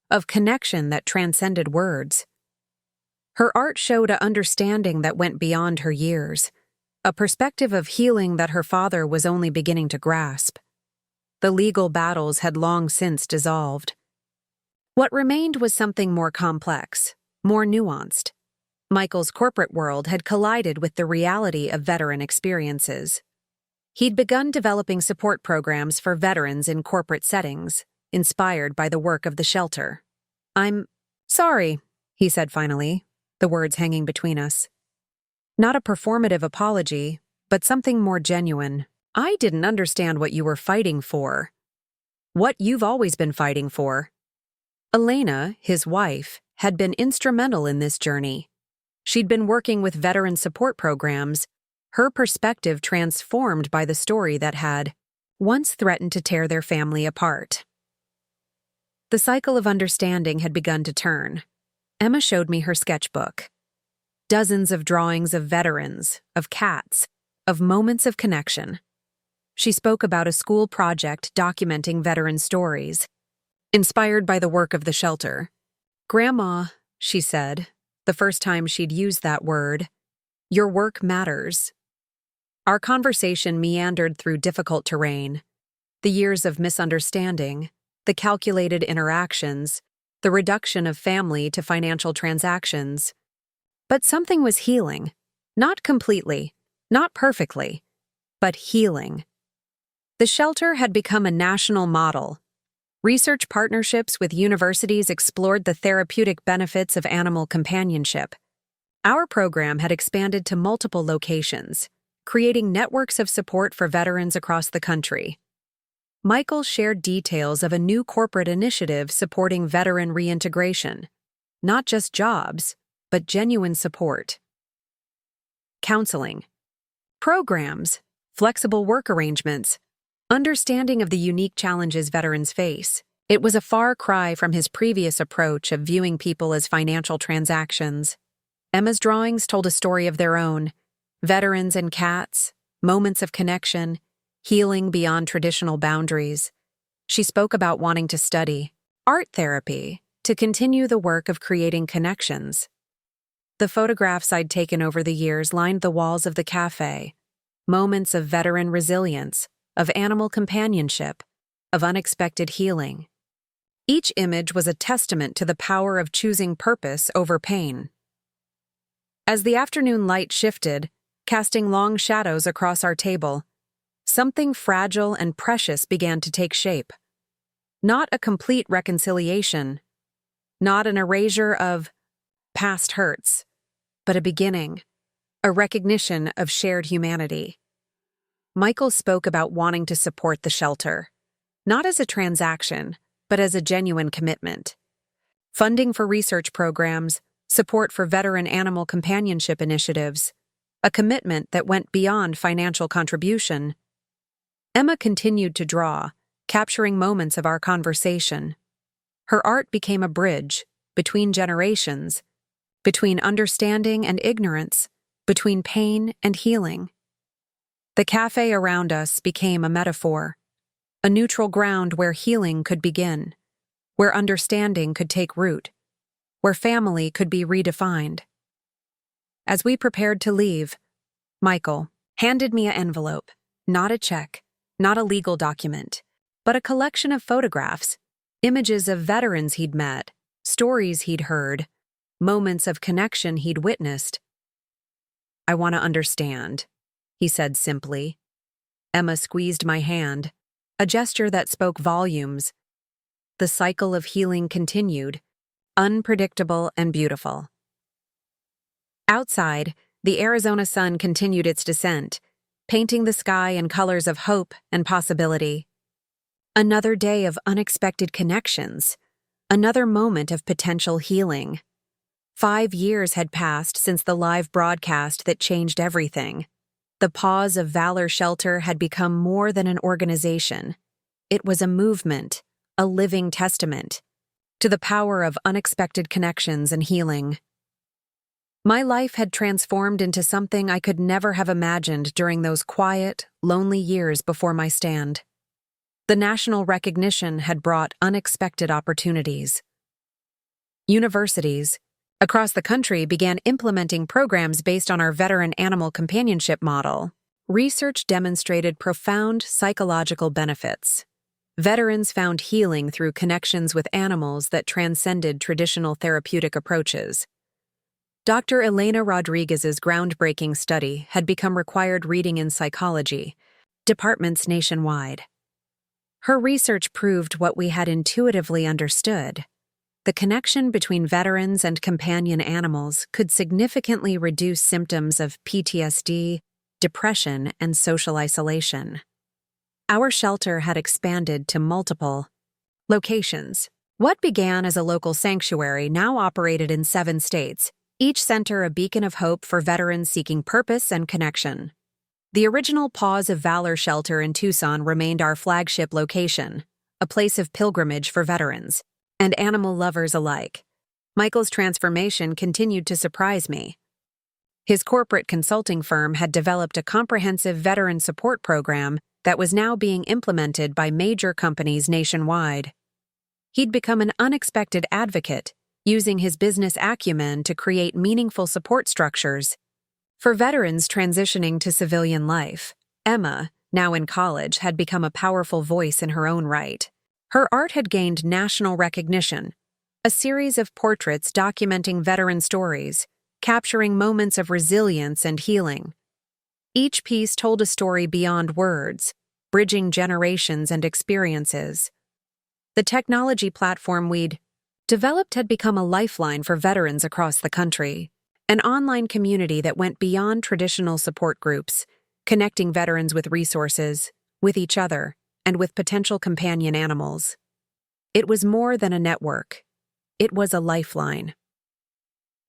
of connection that transcended words. Her art showed an understanding that went beyond her years, a perspective of healing that her father was only beginning to grasp. The legal battles had long since dissolved. What remained was something more complex, more nuanced. Michael's corporate world had collided with the reality of veteran experiences. He'd begun developing support programs for veterans in corporate settings, inspired by the work of the shelter. "I'm sorry," he said finally, the words hanging between us. Not a performative apology, but something more genuine. "I didn't understand what you were fighting for. What you've always been fighting for." Elena, his wife, had been instrumental in this journey. She'd been working with veteran support programs, her perspective transformed by the story that had once threatened to tear their family apart. The cycle of understanding had begun to turn. Emma showed me her sketchbook. Dozens of drawings of veterans, of cats, of moments of connection. She spoke about a school project documenting veteran stories, inspired by the work of the shelter. "Grandma," she said, the first time she'd used that word, "your work matters." Our conversation meandered through difficult terrain. The years of misunderstanding, the calculated interactions, the reduction of family to financial transactions. But something was healing. Not completely, not perfectly, but healing. The shelter had become a national model. Research partnerships with universities explored the therapeutic benefits of animal companionship. Our program had expanded to multiple locations, creating networks of support for veterans across the country. Michael shared details of a new corporate initiative supporting veteran reintegration, not just jobs, but genuine support. Counseling, programs, flexible work arrangements, understanding of the unique challenges veterans face. It was a far cry from his previous approach of viewing people as financial transactions. Emma's drawings told a story of their own: veterans and cats, moments of connection, healing beyond traditional boundaries. She spoke about wanting to study art therapy to continue the work of creating connections. The photographs I'd taken over the years lined the walls of the cafe, moments of veteran resilience, of animal companionship, of unexpected healing. Each image was a testament to the power of choosing purpose over pain. As the afternoon light shifted, casting long shadows across our table, something fragile and precious began to take shape. Not a complete reconciliation, not an erasure of past hurts, but a beginning, a recognition of shared humanity. Michael spoke about wanting to support the shelter, not as a transaction, but as a genuine commitment. Funding for research programs, support for veteran animal companionship initiatives, a commitment that went beyond financial contribution. Emma continued to draw, capturing moments of our conversation. Her art became a bridge between generations, between understanding and ignorance, between pain and healing. The cafe around us became a metaphor, a neutral ground where healing could begin, where understanding could take root, where family could be redefined. As we prepared to leave, Michael handed me an envelope, not a check, not a legal document, but a collection of photographs, images of veterans he'd met, stories he'd heard, moments of connection he'd witnessed. "I want to understand," he said simply. Emma squeezed my hand, a gesture that spoke volumes. The cycle of healing continued, unpredictable and beautiful. Outside, the Arizona sun continued its descent, painting the sky in colors of hope and possibility. Another day of unexpected connections, another moment of potential healing. 5 years had passed since the live broadcast that changed everything. The Paws of Valor Shelter had become more than an organization. It was a movement, a living testament to the power of unexpected connections and healing. My life had transformed into something I could never have imagined during those quiet, lonely years before my stand. The national recognition had brought unexpected opportunities. Universities across the country began implementing programs based on our veteran animal companionship model. Research demonstrated profound psychological benefits. Veterans found healing through connections with animals that transcended traditional therapeutic approaches. Dr. Elena Rodriguez's groundbreaking study had become required reading in psychology, departments nationwide. Her research proved what we had intuitively understood. The connection between veterans and companion animals could significantly reduce symptoms of PTSD, depression, and social isolation. Our shelter had expanded to multiple locations. What began as a local sanctuary now operated in 7 states, each center a beacon of hope for veterans seeking purpose and connection. The original Paws of Valor Shelter in Tucson remained our flagship location, a place of pilgrimage for veterans and animal lovers alike. Michael's transformation continued to surprise me. His corporate consulting firm had developed a comprehensive veteran support program that was now being implemented by major companies nationwide. He'd become an unexpected advocate, using his business acumen to create meaningful support structures for veterans transitioning to civilian life. Emma, now in college, had become a powerful voice in her own right. Her art had gained national recognition, a series of portraits documenting veteran stories, capturing moments of resilience and healing. Each piece told a story beyond words, bridging generations and experiences. The technology platform we'd developed had become a lifeline for veterans across the country, an online community that went beyond traditional support groups, connecting veterans with resources, with each other, and with potential companion animals. It was more than a network. It was a lifeline.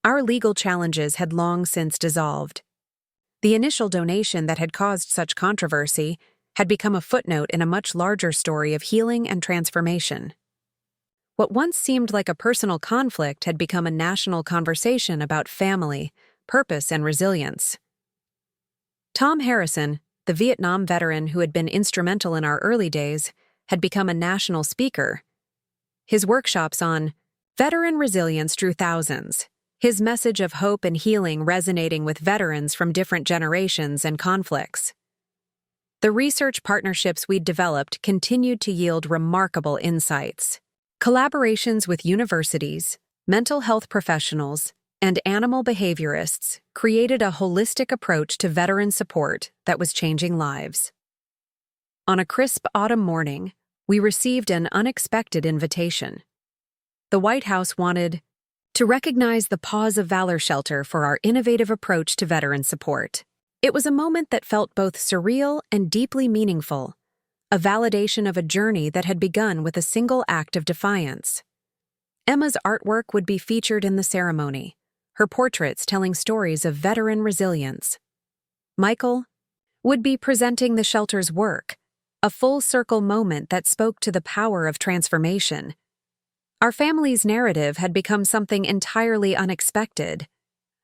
Our legal challenges had long since dissolved. The initial donation that had caused such controversy had become a footnote in a much larger story of healing and transformation. What once seemed like a personal conflict had become a national conversation about family, purpose, and resilience. Tom Harrison, the Vietnam veteran who had been instrumental in our early days, had become a national speaker. His workshops on veteran resilience drew thousands, his message of hope and healing resonating with veterans from different generations and conflicts. The research partnerships we'd developed continued to yield remarkable insights. Collaborations with universities, mental health professionals, and animal behaviorists created a holistic approach to veteran support that was changing lives. On a crisp autumn morning, we received an unexpected invitation. The White House wanted to recognize the Paws of Valor shelter for our innovative approach to veteran support. It was a moment that felt both surreal and deeply meaningful, a validation of a journey that had begun with a single act of defiance. Emma's artwork would be featured in the ceremony, her portraits telling stories of veteran resilience. Michael would be presenting the shelter's work, a full-circle moment that spoke to the power of transformation. Our family's narrative had become something entirely unexpected,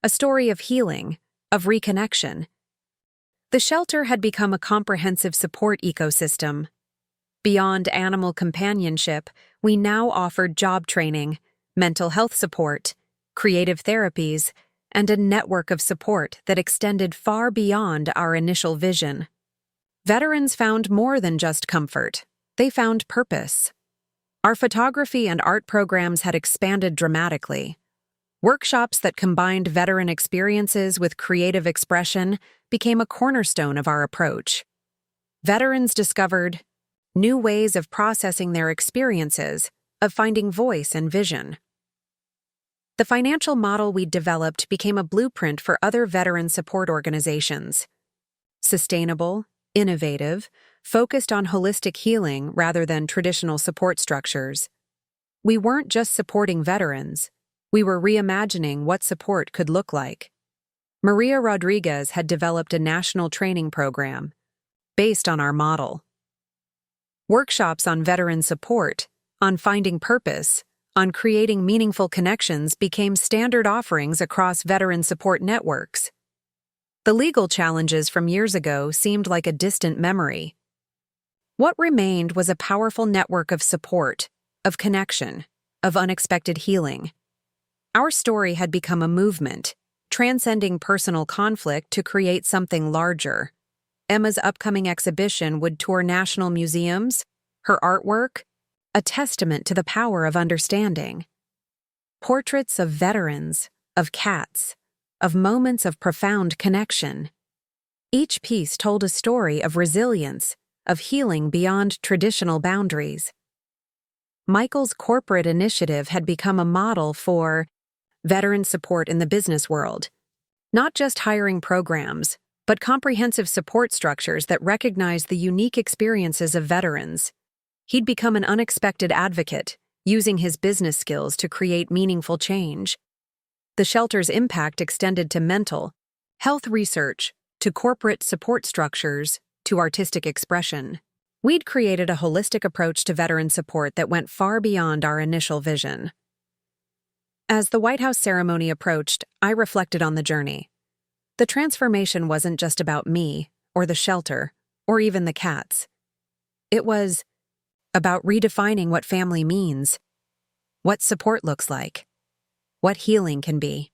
a story of healing, of reconnection. The shelter had become a comprehensive support ecosystem. Beyond animal companionship, we now offered job training, mental health support, creative therapies, and a network of support that extended far beyond our initial vision. Veterans found more than just comfort. They found purpose. Our photography and art programs had expanded dramatically. Workshops that combined veteran experiences with creative expression became a cornerstone of our approach. Veterans discovered new ways of processing their experiences, of finding voice and vision. The financial model we developed became a blueprint for other veteran support organizations. Sustainable, innovative, focused on holistic healing rather than traditional support structures. We weren't just supporting veterans, we were reimagining what support could look like. Maria Rodriguez had developed a national training program based on our model. Workshops on veteran support, on finding purpose, on creating meaningful connections became standard offerings across veteran support networks. The legal challenges from years ago seemed like a distant memory. What remained was a powerful network of support, of connection, of unexpected healing. Our story had become a movement, transcending personal conflict to create something larger. Emma's upcoming exhibition would tour national museums, her artwork, a testament to the power of understanding. Portraits of veterans, of cats, of moments of profound connection. Each piece told a story of resilience, of healing beyond traditional boundaries. Michael's corporate initiative had become a model for veteran support in the business world. Not just hiring programs, but comprehensive support structures that recognize the unique experiences of veterans. He'd become an unexpected advocate, using his business skills to create meaningful change. The shelter's impact extended to mental health research, to corporate support structures, to artistic expression. We'd created a holistic approach to veteran support that went far beyond our initial vision. As the White House ceremony approached, I reflected on the journey. The transformation wasn't just about me, or the shelter, or even the cats. It was about redefining what family means, what support looks like, what healing can be.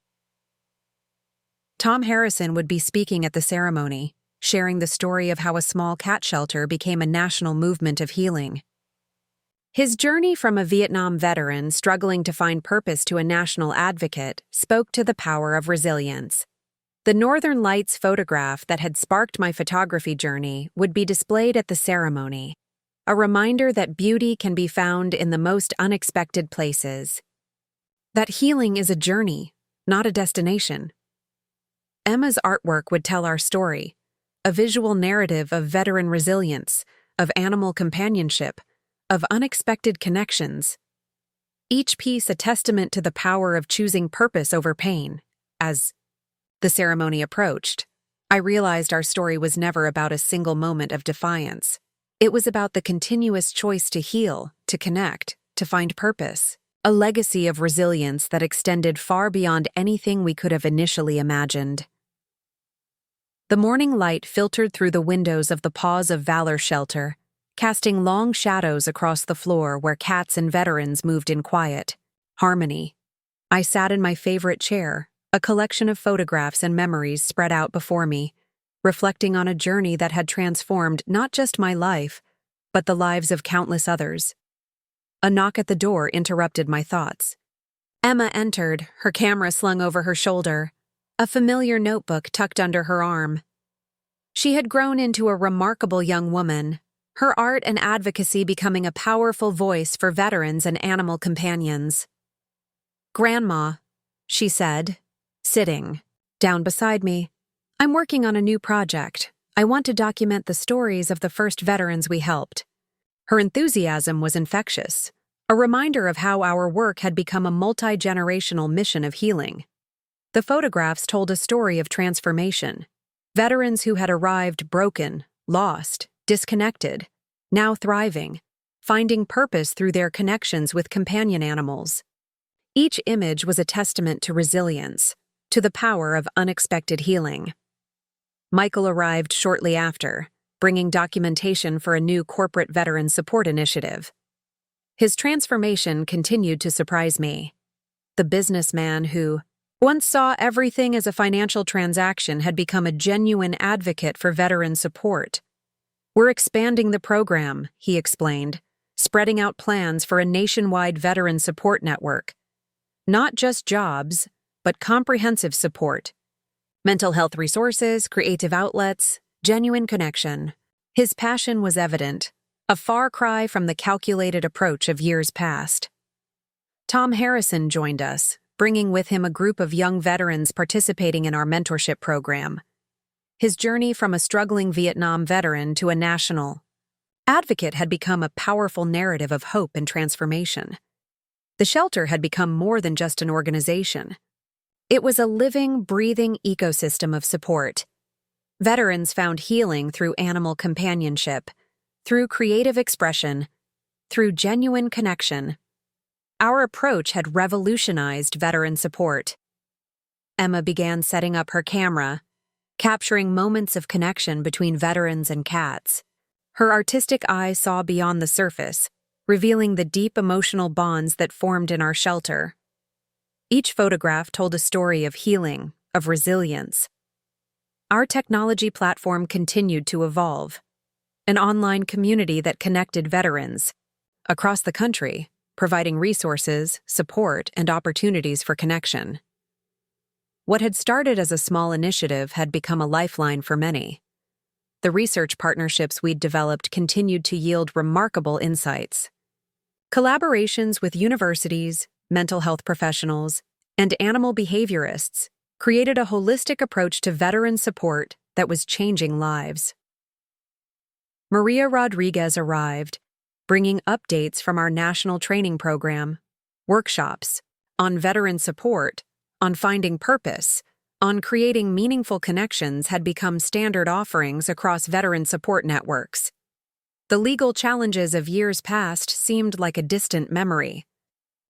Tom Harrison would be speaking at the ceremony, sharing the story of how a small cat shelter became a national movement of healing. His journey from a Vietnam veteran struggling to find purpose to a national advocate spoke to the power of resilience. The Northern Lights photograph that had sparked my photography journey would be displayed at the ceremony, a reminder that beauty can be found in the most unexpected places. That healing is a journey, not a destination. Emma's artwork would tell our story, a visual narrative of veteran resilience, of animal companionship, of unexpected connections. Each piece a testament to the power of choosing purpose over pain. As the ceremony approached, I realized our story was never about a single moment of defiance. It was about the continuous choice to heal, to connect, to find purpose, a legacy of resilience that extended far beyond anything we could have initially imagined. The morning light filtered through the windows of the Paws of Valor shelter, casting long shadows across the floor where cats and veterans moved in quiet harmony. I sat in my favorite chair, a collection of photographs and memories spread out before me, reflecting on a journey that had transformed not just my life, but the lives of countless others. A knock at the door interrupted my thoughts. Emma entered, her camera slung over her shoulder, a familiar notebook tucked under her arm. She had grown into a remarkable young woman, her art and advocacy becoming a powerful voice for veterans and animal companions. "Grandma," she said, sitting down beside me. "I'm working on a new project. I want to document the stories of the first veterans we helped." Her enthusiasm was infectious, a reminder of how our work had become a multi-generational mission of healing. The photographs told a story of transformation. Veterans who had arrived broken, lost, disconnected, now thriving, finding purpose through their connections with companion animals. Each image was a testament to resilience, to the power of unexpected healing. Michael arrived shortly after, bringing documentation for a new corporate veteran support initiative. His transformation continued to surprise me. The businessman who once saw everything as a financial transaction had become a genuine advocate for veteran support. "We're expanding the program," he explained, spreading out plans for a nationwide veteran support network. Not just jobs, but comprehensive support. Mental health resources, creative outlets, genuine connection. His passion was evident, a far cry from the calculated approach of years past. Tom Harrison joined us, bringing with him a group of young veterans participating in our mentorship program. His journey from a struggling Vietnam veteran to a national advocate had become a powerful narrative of hope and transformation. The shelter had become more than just an organization. It was a living, breathing ecosystem of support. Veterans found healing through animal companionship, through creative expression, through genuine connection. Our approach had revolutionized veteran support. Emma began setting up her camera, capturing moments of connection between veterans and cats. Her artistic eye saw beyond the surface, revealing the deep emotional bonds that formed in our shelter. Each photograph told a story of healing, of resilience. Our technology platform continued to evolve, an online community that connected veterans across the country, providing resources, support, and opportunities for connection. What had started as a small initiative had become a lifeline for many. The research partnerships we'd developed continued to yield remarkable insights. Collaborations with universities, mental health professionals, and animal behaviorists created a holistic approach to veteran support that was changing lives. Maria Rodriguez arrived, bringing updates from our national training program, workshops on veteran support, on finding purpose, on creating meaningful connections had become standard offerings across veteran support networks. The legal challenges of years past seemed like a distant memory.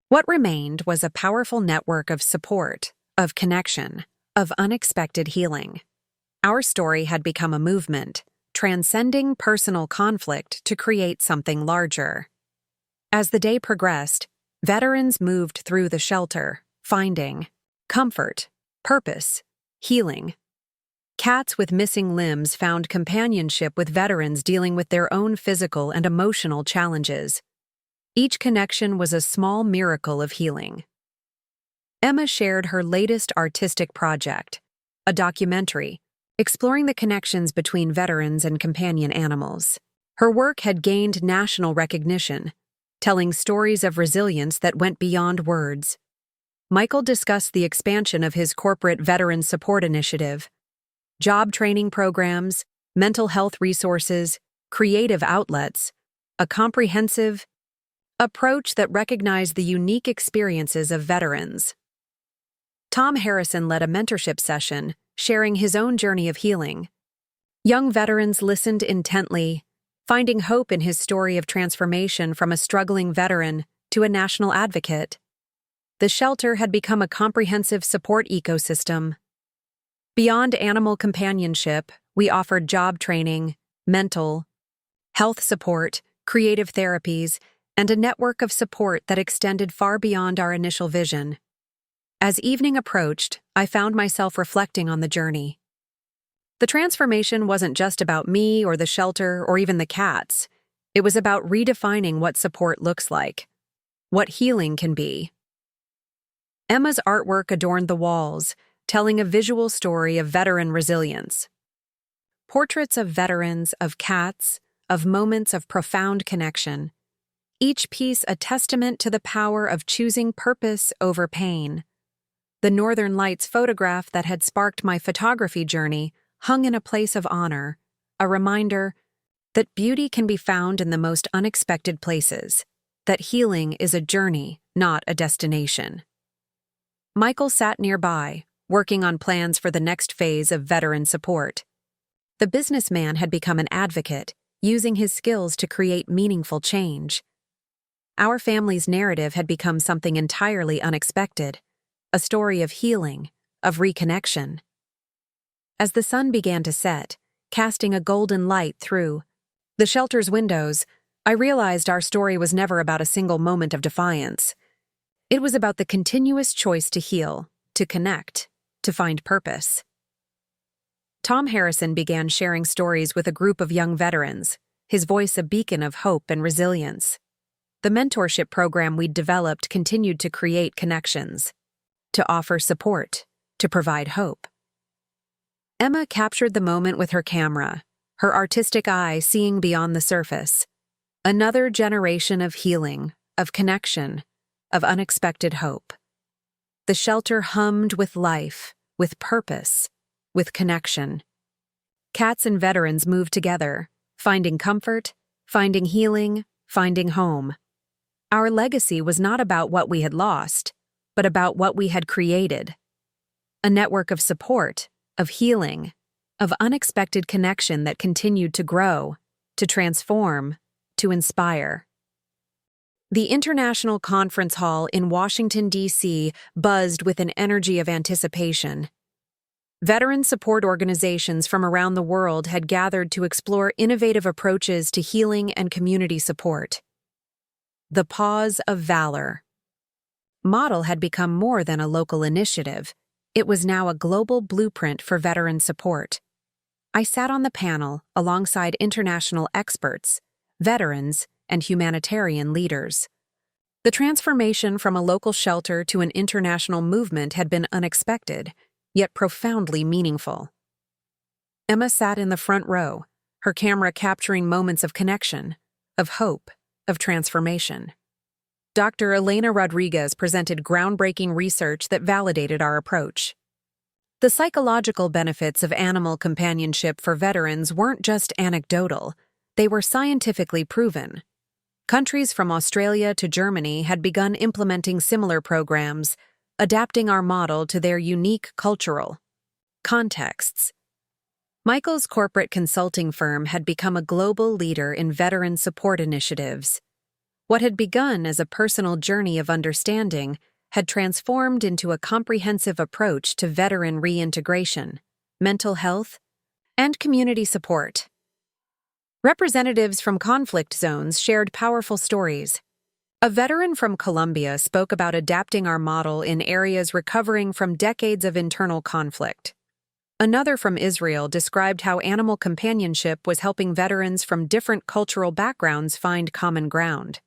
What remained was a powerful network of support, of connection, of unexpected healing. Our story had become a movement, transcending personal conflict to create something larger. As the day progressed, veterans moved through the shelter, finding comfort, purpose, healing. Cats with missing limbs found companionship with veterans dealing with their own physical and emotional challenges. Each connection was a small miracle of healing. Emma shared her latest artistic project, a documentary, exploring the connections between veterans and companion animals. Her work had gained national recognition, telling stories of resilience that went beyond words. Michael discussed the expansion of his corporate veteran support initiative, job training programs, mental health resources, creative outlets, a comprehensive approach that recognized the unique experiences of veterans. Tom Harrison led a mentorship session, sharing his own journey of healing. Young veterans listened intently, finding hope in his story of transformation from a struggling veteran to a national advocate. The shelter had become a comprehensive support ecosystem. Beyond animal companionship, we offered job training, mental health support, creative therapies, and a network of support that extended far beyond our initial vision. As evening approached, I found myself reflecting on the journey. The transformation wasn't just about me or the shelter or even the cats. It was about redefining what support looks like, what healing can be. Emma's artwork adorned the walls, telling a visual story of veteran resilience. Portraits of veterans, of cats, of moments of profound connection. Each piece a testament to the power of choosing purpose over pain. The Northern Lights photograph that had sparked my photography journey hung in a place of honor, a reminder that beauty can be found in the most unexpected places, that healing is a journey, not a destination. Michael sat nearby, working on plans for the next phase of veteran support. The businessman had become an advocate, using his skills to create meaningful change. Our family's narrative had become something entirely unexpected, a story of healing, of reconnection. As the sun began to set, casting a golden light through the shelter's windows, I realized our story was never about a single moment of defiance. It was about the continuous choice to heal, to connect, to find purpose. Tom Harrison began sharing stories with a group of young veterans, his voice a beacon of hope and resilience. The mentorship program we'd developed continued to create connections, to offer support, to provide hope. Emma captured the moment with her camera, her artistic eye seeing beyond the surface. Another generation of healing, of connection, of unexpected hope. The shelter hummed with life, with purpose, with connection. Cats and veterans moved together, finding comfort, finding healing, finding home. Our legacy was not about what we had lost, but about what we had created. A network of support, of healing, of unexpected connection that continued to grow, to transform, to inspire. The International Conference Hall in Washington, D.C. buzzed with an energy of anticipation. Veteran support organizations from around the world had gathered to explore innovative approaches to healing and community support. The Pause of Valor model had become more than a local initiative. It was now a global blueprint for veteran support. I sat on the panel alongside international experts, veterans, and humanitarian leaders. The transformation from a local shelter to an international movement had been unexpected, yet profoundly meaningful. Emma sat in the front row, her camera capturing moments of connection, of hope, of transformation. Dr. Elena Rodriguez presented groundbreaking research that validated our approach. The psychological benefits of animal companionship for veterans weren't just anecdotal, they were scientifically proven. Countries from Australia to Germany had begun implementing similar programs, adapting our model to their unique cultural contexts. Michael's corporate consulting firm had become a global leader in veteran support initiatives. What had begun as a personal journey of understanding had transformed into a comprehensive approach to veteran reintegration, mental health, and community support. Representatives from conflict zones shared powerful stories. A veteran from Colombia spoke about adapting our model in areas recovering from decades of internal conflict. Another from Israel described how animal companionship was helping veterans from different cultural backgrounds find common ground.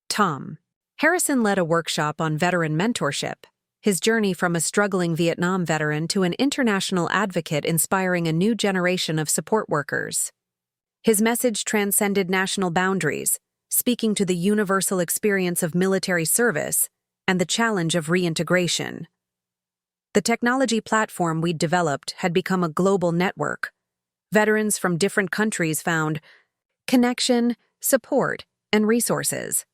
Tom Harrison led a workshop on veteran mentorship, his journey from a struggling Vietnam veteran to an international advocate inspiring a new generation of support workers. His message transcended national boundaries, speaking to the universal experience of military service and the challenge of reintegration. The technology platform we'd developed had become a global network. Veterans from different countries found connection, support, and resources.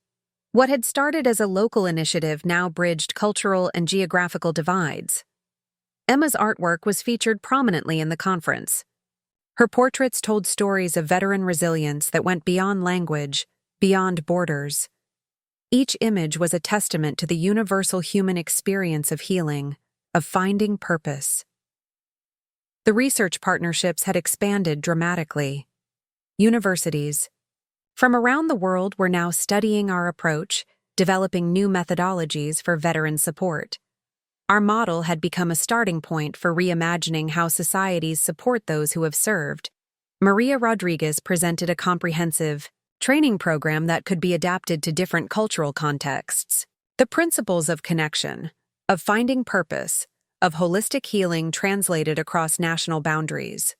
What had started as a local initiative now bridged cultural and geographical divides. Emma's artwork was featured prominently in the conference. Her portraits told stories of veteran resilience that went beyond language, beyond borders. Each image was a testament to the universal human experience of healing, of finding purpose. The research partnerships had expanded dramatically. Universities from around the world were now studying our approach, developing new methodologies for veteran support. Our model had become a starting point for reimagining how societies support those who have served. Maria Rodriguez presented a comprehensive training program that could be adapted to different cultural contexts. The principles of connection, of finding purpose, of holistic healing translated across national boundaries.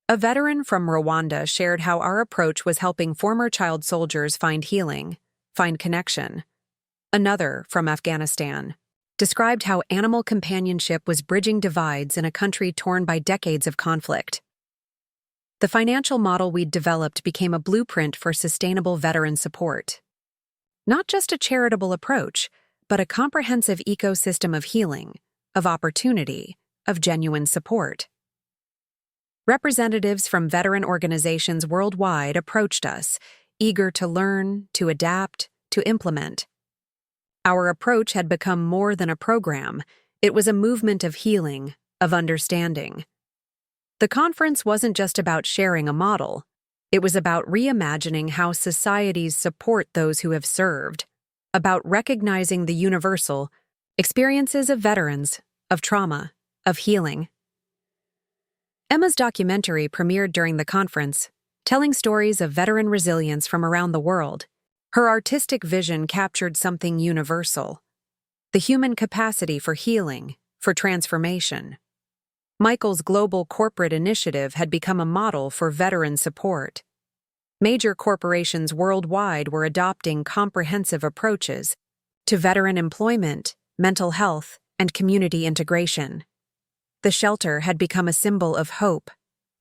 A veteran from Rwanda shared how our approach was helping former child soldiers find healing, find connection. Another, from Afghanistan, described how animal companionship was bridging divides in a country torn by decades of conflict. The financial model we'd developed became a blueprint for sustainable veteran support. Not just a charitable approach, but a comprehensive ecosystem of healing, of opportunity, of genuine support. Representatives from veteran organizations worldwide approached us, eager to learn, to adapt, to implement. Our approach had become more than a program. It was a movement of healing, of understanding. The conference wasn't just about sharing a model. It was about reimagining how societies support those who have served, about recognizing the universal experiences of veterans, of trauma, of healing. Emma's documentary premiered during the conference, telling stories of veteran resilience from around the world. Her artistic vision captured something universal: the human capacity for healing, for transformation. Michael's global corporate initiative had become a model for veteran support. Major corporations worldwide were adopting comprehensive approaches to veteran employment, mental health, and community integration. The shelter had become a symbol of hope,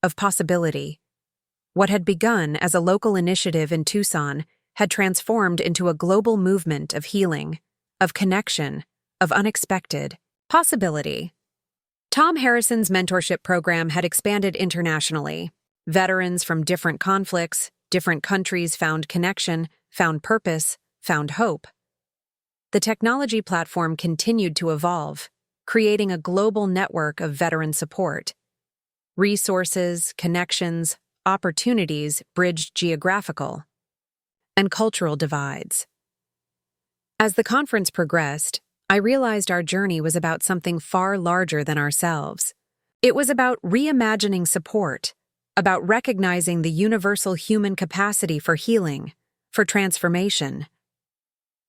of possibility. What had begun as a local initiative in Tucson had transformed into a global movement of healing, of connection, of unexpected possibility. Tom Harrison's mentorship program had expanded internationally. Veterans from different conflicts, different countries found connection, found purpose, found hope. The technology platform continued to evolve, creating a global network of veteran support. Resources, connections, opportunities bridged geographical and cultural divides. As the conference progressed, I realized our journey was about something far larger than ourselves. It was about reimagining support, about recognizing the universal human capacity for healing, for transformation.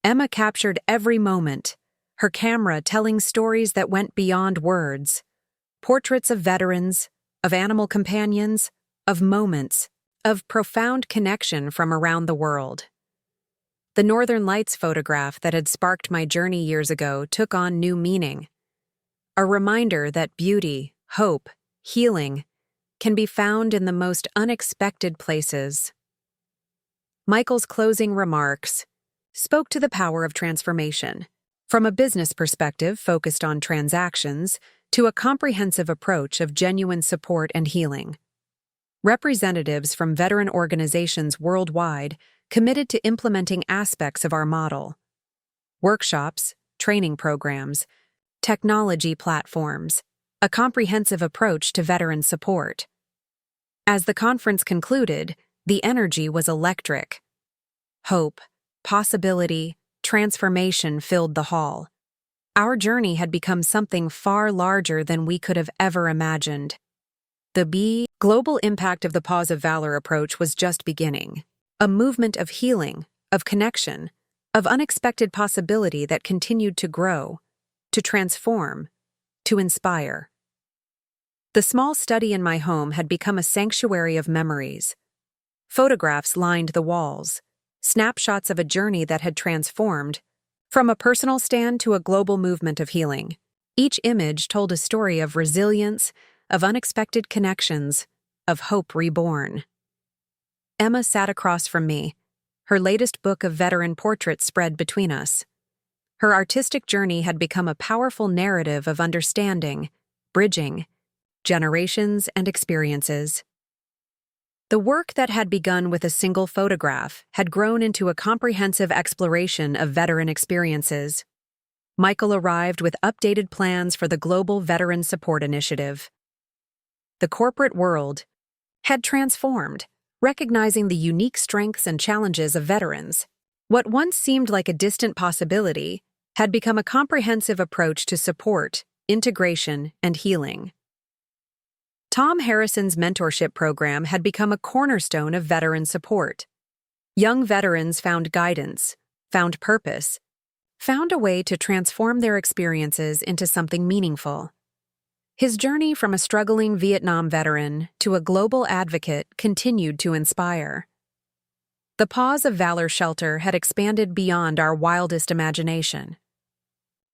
Emma captured every moment, her camera telling stories that went beyond words, portraits of veterans, of animal companions, of moments, of profound connection from around the world. The Northern Lights photograph that had sparked my journey years ago took on new meaning. A reminder that beauty, hope, healing can be found in the most unexpected places. Michael's closing remarks spoke to the power of transformation, from a business perspective focused on transactions to a comprehensive approach of genuine support and healing. Representatives from veteran organizations worldwide committed to implementing aspects of our model: workshops, training programs, technology platforms, a comprehensive approach to veteran support. As the conference concluded, the energy was electric. Hope, possibility, transformation filled the hall. Our journey had become something far larger than we could have ever imagined. The global impact of the Pause of Valor approach was just beginning. A movement of healing, of connection, of unexpected possibility that continued to grow, to transform, to inspire. The small study in my home had become a sanctuary of memories. Photographs lined the walls, snapshots of a journey that had transformed, from a personal stand to a global movement of healing. Each image told a story of resilience, of unexpected connections, of hope reborn. Emma sat across from me, her latest book of veteran portraits spread between us. Her artistic journey had become a powerful narrative of understanding, bridging, generations and experiences. The work that had begun with a single photograph had grown into a comprehensive exploration of veteran experiences. Michael arrived with updated plans for the Global Veteran Support Initiative. The corporate world had transformed, recognizing the unique strengths and challenges of veterans. What once seemed like a distant possibility had become a comprehensive approach to support, integration, and healing. Tom Harrison's mentorship program had become a cornerstone of veteran support. Young veterans found guidance, found purpose, found a way to transform their experiences into something meaningful. His journey from a struggling Vietnam veteran to a global advocate continued to inspire. The Pause of Valor shelter had expanded beyond our wildest imagination.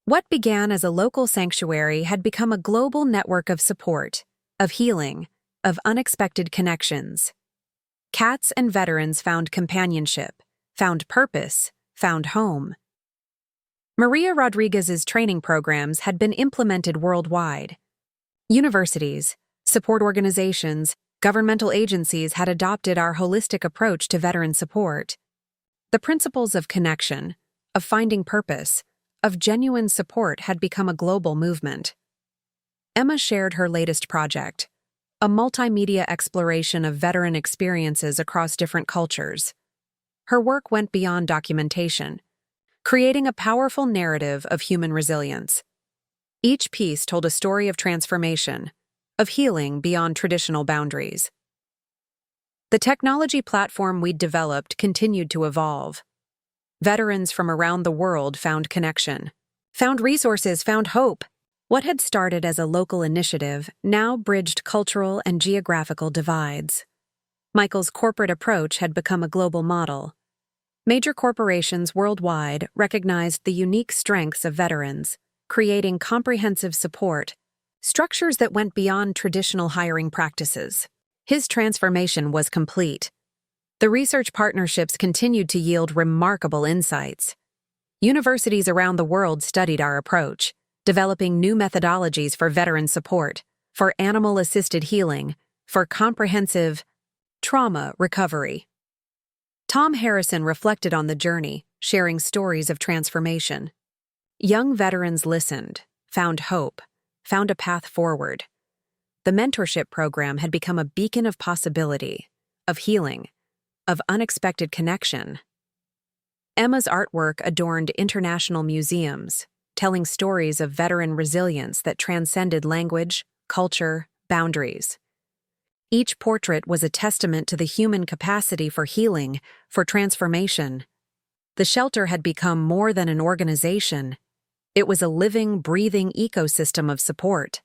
What began as a local sanctuary had become a global network of support, of healing, of unexpected connections. Cats and veterans found companionship, found purpose, found home. Maria Rodriguez's training programs had been implemented worldwide. Universities, support organizations, governmental agencies had adopted our holistic approach to veteran support. The principles of connection, of finding purpose, of genuine support had become a global movement. Emma shared her latest project, a multimedia exploration of veteran experiences across different cultures. Her work went beyond documentation, creating a powerful narrative of human resilience. Each piece told a story of transformation, of healing beyond traditional boundaries. The technology platform we'd developed continued to evolve. Veterans from around the world found connection, found resources, found hope. What had started as a local initiative now bridged cultural and geographical divides. Michael's corporate approach had become a global model. Major corporations worldwide recognized the unique strengths of veterans, creating comprehensive support, structures that went beyond traditional hiring practices. His transformation was complete. The research partnerships continued to yield remarkable insights. Universities around the world studied our approach, developing new methodologies for veteran support, for animal-assisted healing, for comprehensive trauma recovery. Tom Harrison reflected on the journey, sharing stories of transformation. Young veterans listened, found hope, found a path forward. The mentorship program had become a beacon of possibility, of healing, of unexpected connection. Emma's artwork adorned international museums, telling stories of veteran resilience that transcended language, culture, boundaries. Each portrait was a testament to the human capacity for healing, for transformation. The shelter had become more than an organization. It was a living, breathing ecosystem of support.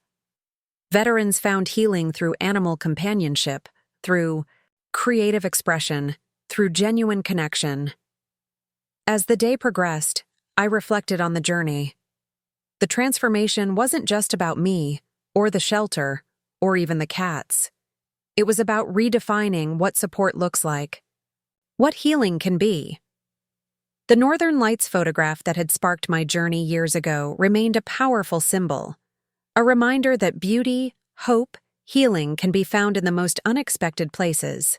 Veterans found healing through animal companionship, through creative expression, through genuine connection. As the day progressed, I reflected on the journey. The transformation wasn't just about me, or the shelter, or even the cats. It was about redefining what support looks like, what healing can be. The Northern Lights photograph that had sparked my journey years ago remained a powerful symbol, a reminder that beauty, hope, healing can be found in the most unexpected places.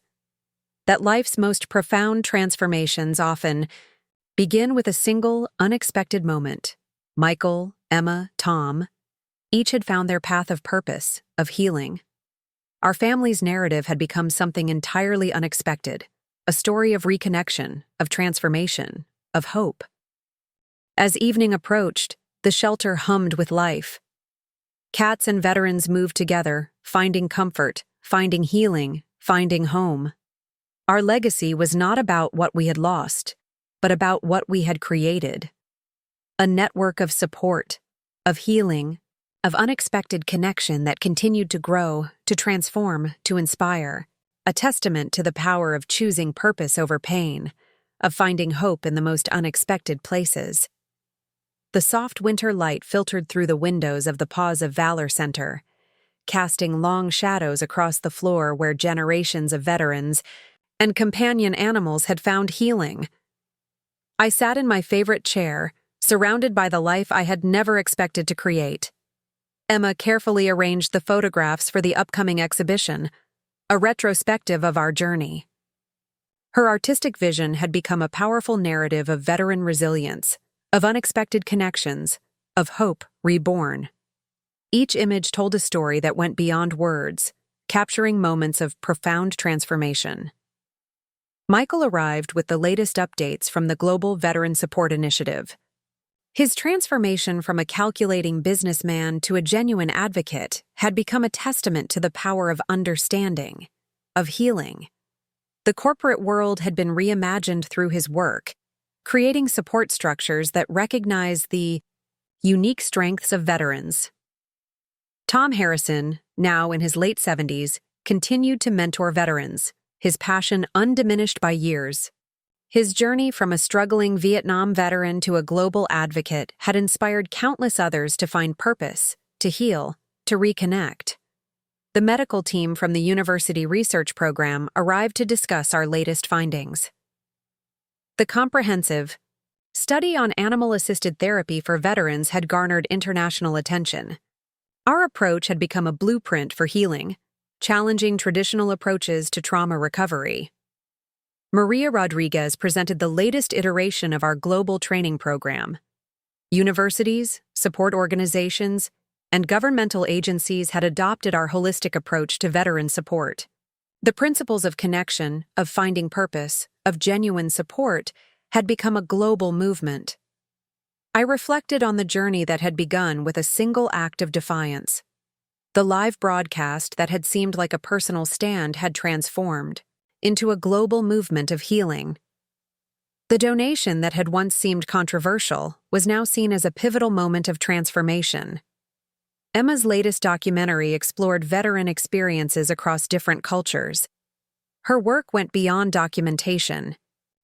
That life's most profound transformations often begin with a single, unexpected moment. Michael, Emma, Tom, each had found their path of purpose, of healing. Our family's narrative had become something entirely unexpected, a story of reconnection, of transformation, of hope. As evening approached, the shelter hummed with life. Cats and veterans moved together, finding comfort, finding healing, finding home. Our legacy was not about what we had lost, but about what we had created. A network of support, of healing, of unexpected connection that continued to grow, to transform, to inspire, a testament to the power of choosing purpose over pain, of finding hope in the most unexpected places. The soft winter light filtered through the windows of the Paws of Valor Center, casting long shadows across the floor where generations of veterans and companion animals had found healing. I sat in my favorite chair, surrounded by the life I had never expected to create. Emma carefully arranged the photographs for the upcoming exhibition, a retrospective of our journey. Her artistic vision had become a powerful narrative of veteran resilience, of unexpected connections, of hope reborn. Each image told a story that went beyond words, capturing moments of profound transformation. Michael arrived with the latest updates from the Global Veteran Support Initiative. His transformation from a calculating businessman to a genuine advocate had become a testament to the power of understanding, of healing. The corporate world had been reimagined through his work, creating support structures that recognize the unique strengths of veterans. Tom Harrison, now in his late 70s, continued to mentor veterans, his passion undiminished by years. His journey from a struggling Vietnam veteran to a global advocate had inspired countless others to find purpose, to heal, to reconnect. The medical team from the University Research Program arrived to discuss our latest findings. The comprehensive study on animal-assisted therapy for veterans had garnered international attention. Our approach had become a blueprint for healing, challenging traditional approaches to trauma recovery. Maria Rodriguez presented the latest iteration of our global training program. Universities, support organizations, and governmental agencies had adopted our holistic approach to veteran support. The principles of connection, of finding purpose, of genuine support had become a global movement. I reflected on the journey that had begun with a single act of defiance. The live broadcast that had seemed like a personal stand had transformed into a global movement of healing. The donation that had once seemed controversial was now seen as a pivotal moment of transformation. Emma's latest documentary explored veteran experiences across different cultures. Her work went beyond documentation,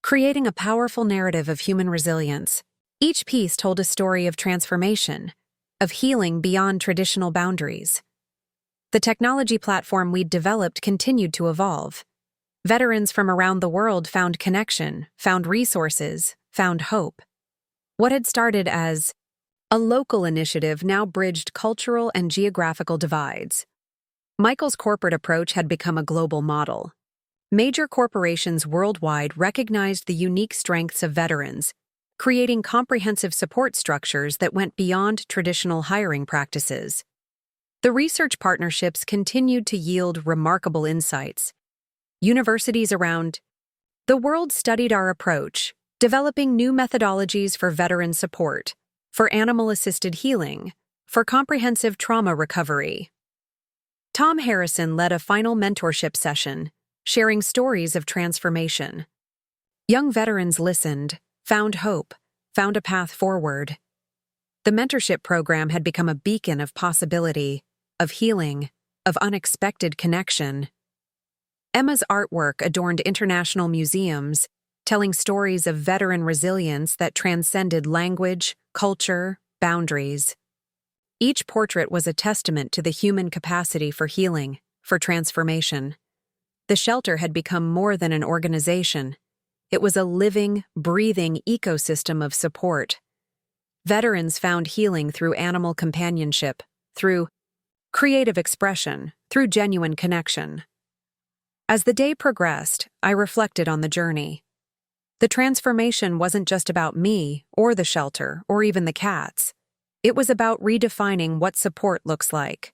creating a powerful narrative of human resilience. Each piece told a story of transformation, of healing beyond traditional boundaries. The technology platform we'd developed continued to evolve. Veterans from around the world found connection, found resources, found hope. What had started as a local initiative now bridged cultural and geographical divides. Michael's corporate approach had become a global model. Major corporations worldwide recognized the unique strengths of veterans, creating comprehensive support structures that went beyond traditional hiring practices. The research partnerships continued to yield remarkable insights. Universities around the world studied our approach, developing new methodologies for veteran support, for animal-assisted healing, for comprehensive trauma recovery. Tom Harrison led a final mentorship session, sharing stories of transformation. Young veterans listened, found hope, found a path forward. The mentorship program had become a beacon of possibility, of healing, of unexpected connection. Emma's artwork adorned international museums, telling stories of veteran resilience that transcended language, culture, boundaries. Each portrait was a testament to the human capacity for healing, for transformation. The shelter had become more than an organization. It was a living, breathing ecosystem of support. Veterans found healing through animal companionship, through creative expression, through genuine connection. As the day progressed, I reflected on the journey. The transformation wasn't just about me, or the shelter, or even the cats. It was about redefining what support looks like,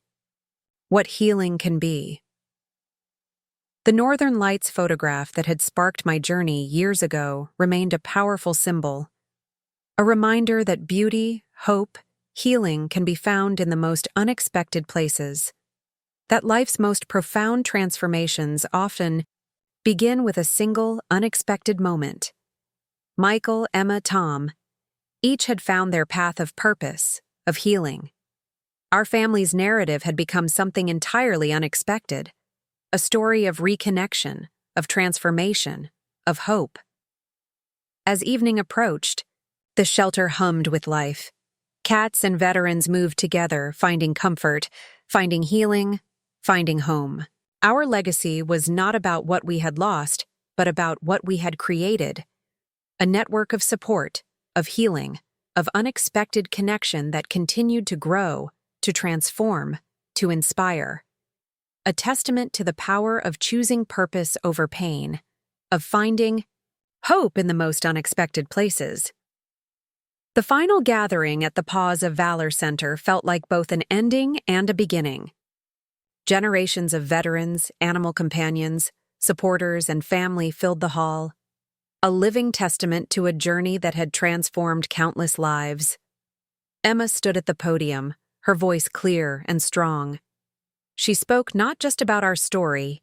what healing can be. The Northern Lights photograph that had sparked my journey years ago remained a powerful symbol, a reminder that beauty, hope, healing can be found in the most unexpected places. That life's most profound transformations often begin with a single, unexpected moment. Michael, Emma, Tom, each had found their path of purpose, of healing. Our family's narrative had become something entirely unexpected, a story of reconnection, of transformation, of hope. As evening approached, the shelter hummed with life. Cats and veterans moved together, finding comfort, finding healing, finding home. Our legacy was not about what we had lost, but about what we had created. A network of support, of healing, of unexpected connection that continued to grow, to transform, to inspire. A testament to the power of choosing purpose over pain, of finding hope in the most unexpected places. The final gathering at the Paws of Valor Center felt like both an ending and a beginning. Generations of veterans, animal companions, supporters, and family filled the hall, a living testament to a journey that had transformed countless lives. Emma stood at the podium, her voice clear and strong. She spoke not just about our story,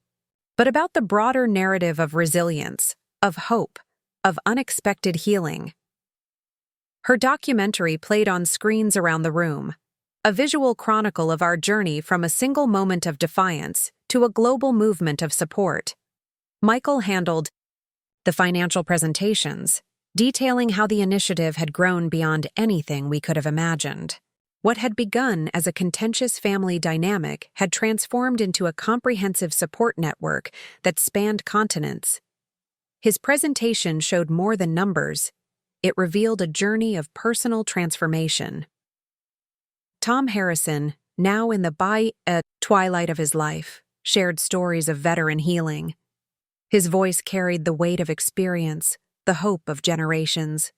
but about the broader narrative of resilience, of hope, of unexpected healing. Her documentary played on screens around the room, a visual chronicle of our journey from a single moment of defiance to a global movement of support. Michael handled the financial presentations, detailing how the initiative had grown beyond anything we could have imagined. What had begun as a contentious family dynamic had transformed into a comprehensive support network that spanned continents. His presentation showed more than numbers. It revealed a journey of personal transformation. Tom Harrison, now in the twilight of his life, shared stories of veteran healing. His voice carried the weight of experience, the hope of generations.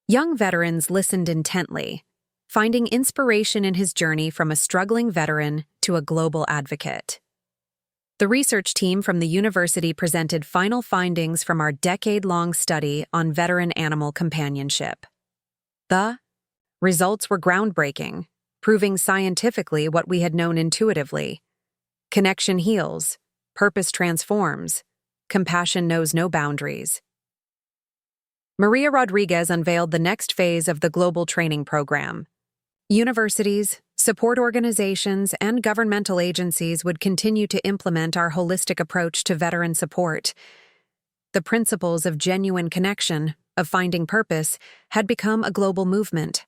Young veterans listened intently, finding inspiration in his journey from a struggling veteran to a global advocate. The research team from the university presented final findings from our decade-long study on veteran animal companionship. The results were groundbreaking, proving scientifically what we had known intuitively. Connection heals, purpose transforms, compassion knows no boundaries. Maria Rodriguez unveiled the next phase of the global training program. Universities, support organizations, and governmental agencies would continue to implement our holistic approach to veteran support. The principles of genuine connection, of finding purpose, had become a global movement.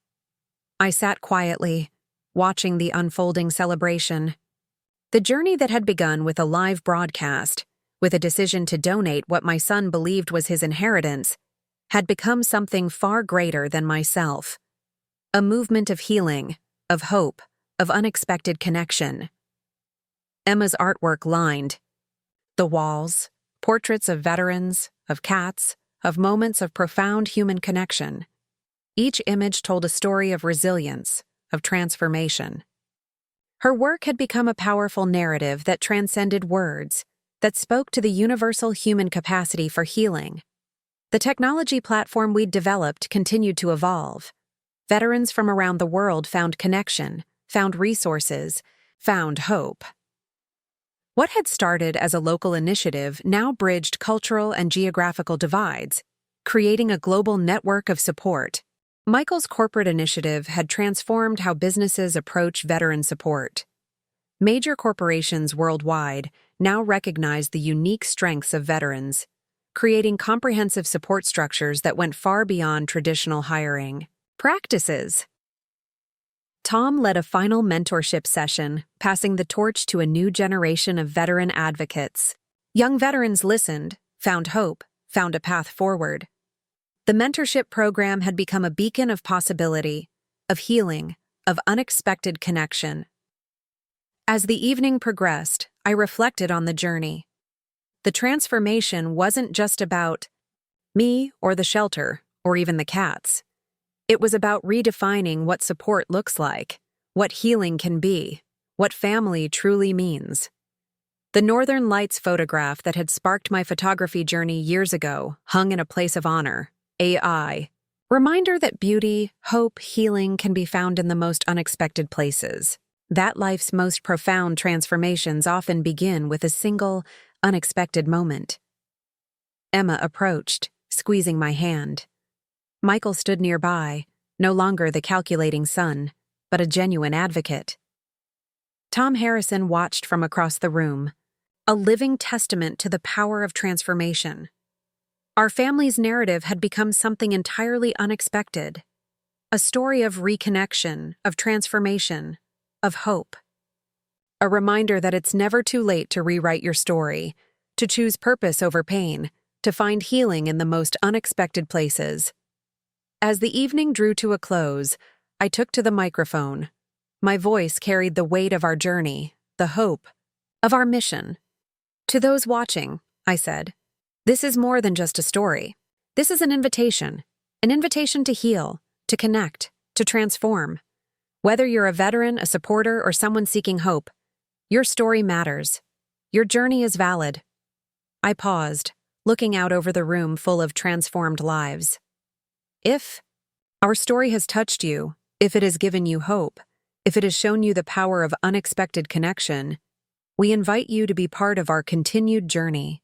I sat quietly, watching the unfolding celebration. The journey that had begun with a live broadcast, with a decision to donate what my son believed was his inheritance, had become something far greater than myself. A movement of healing, of hope, of unexpected connection. Emma's artwork lined the walls, portraits of veterans, of cats, of moments of profound human connection. Each image told a story of resilience, of transformation. Her work had become a powerful narrative that transcended words, that spoke to the universal human capacity for healing. The technology platform we'd developed continued to evolve. Veterans from around the world found connection, found resources, found hope. What had started as a local initiative now bridged cultural and geographical divides, creating a global network of support. Michael's corporate initiative had transformed how businesses approach veteran support. Major corporations worldwide now recognize the unique strengths of veterans, creating comprehensive support structures that went far beyond traditional hiring practices. Tom led a final mentorship session, passing the torch to a new generation of veteran advocates. Young veterans listened, found hope, found a path forward. The mentorship program had become a beacon of possibility, of healing, of unexpected connection. As the evening progressed, I reflected on the journey. The transformation wasn't just about me or the shelter or even the cats. It was about redefining what support looks like, what healing can be, what family truly means. The Northern Lights photograph that had sparked my photography journey years ago hung in a place of honor, AI. Reminder that beauty, hope, healing can be found in the most unexpected places. That life's most profound transformations often begin with a single, unexpected moment. Emma approached, squeezing my hand. Michael stood nearby, no longer the calculating son, but a genuine advocate. Tom Harrison watched from across the room, a living testament to the power of transformation. Our family's narrative had become something entirely unexpected, a story of reconnection, of transformation, of hope. A reminder that it's never too late to rewrite your story, to choose purpose over pain, to find healing in the most unexpected places. As the evening drew to a close, I took to the microphone. My voice carried the weight of our journey, the hope of our mission. To those watching, I said, this is more than just a story. This is an invitation to heal, to connect, to transform. Whether you're a veteran, a supporter, or someone seeking hope, your story matters. Your journey is valid. I paused, looking out over the room full of transformed lives. If our story has touched you, if it has given you hope, if it has shown you the power of unexpected connection, we invite you to be part of our continued journey.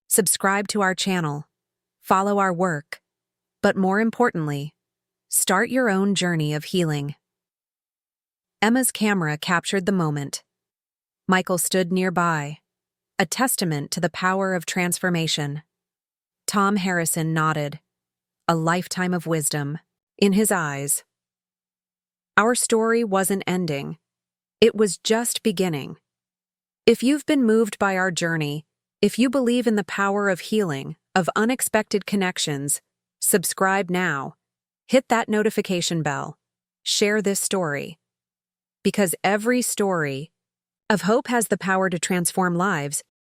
Subscribe to our channel, follow our work, but more importantly, start your own journey of healing. Emma's camera captured the moment. Michael stood nearby, a testament to the power of transformation. Tom Harrison nodded, a lifetime of wisdom in his eyes. Our story wasn't ending. It was just beginning. If you've been moved by our journey, if you believe in the power of healing, of unexpected connections, subscribe now. Hit that notification bell. Share this story. Because every story of hope has the power to transform lives.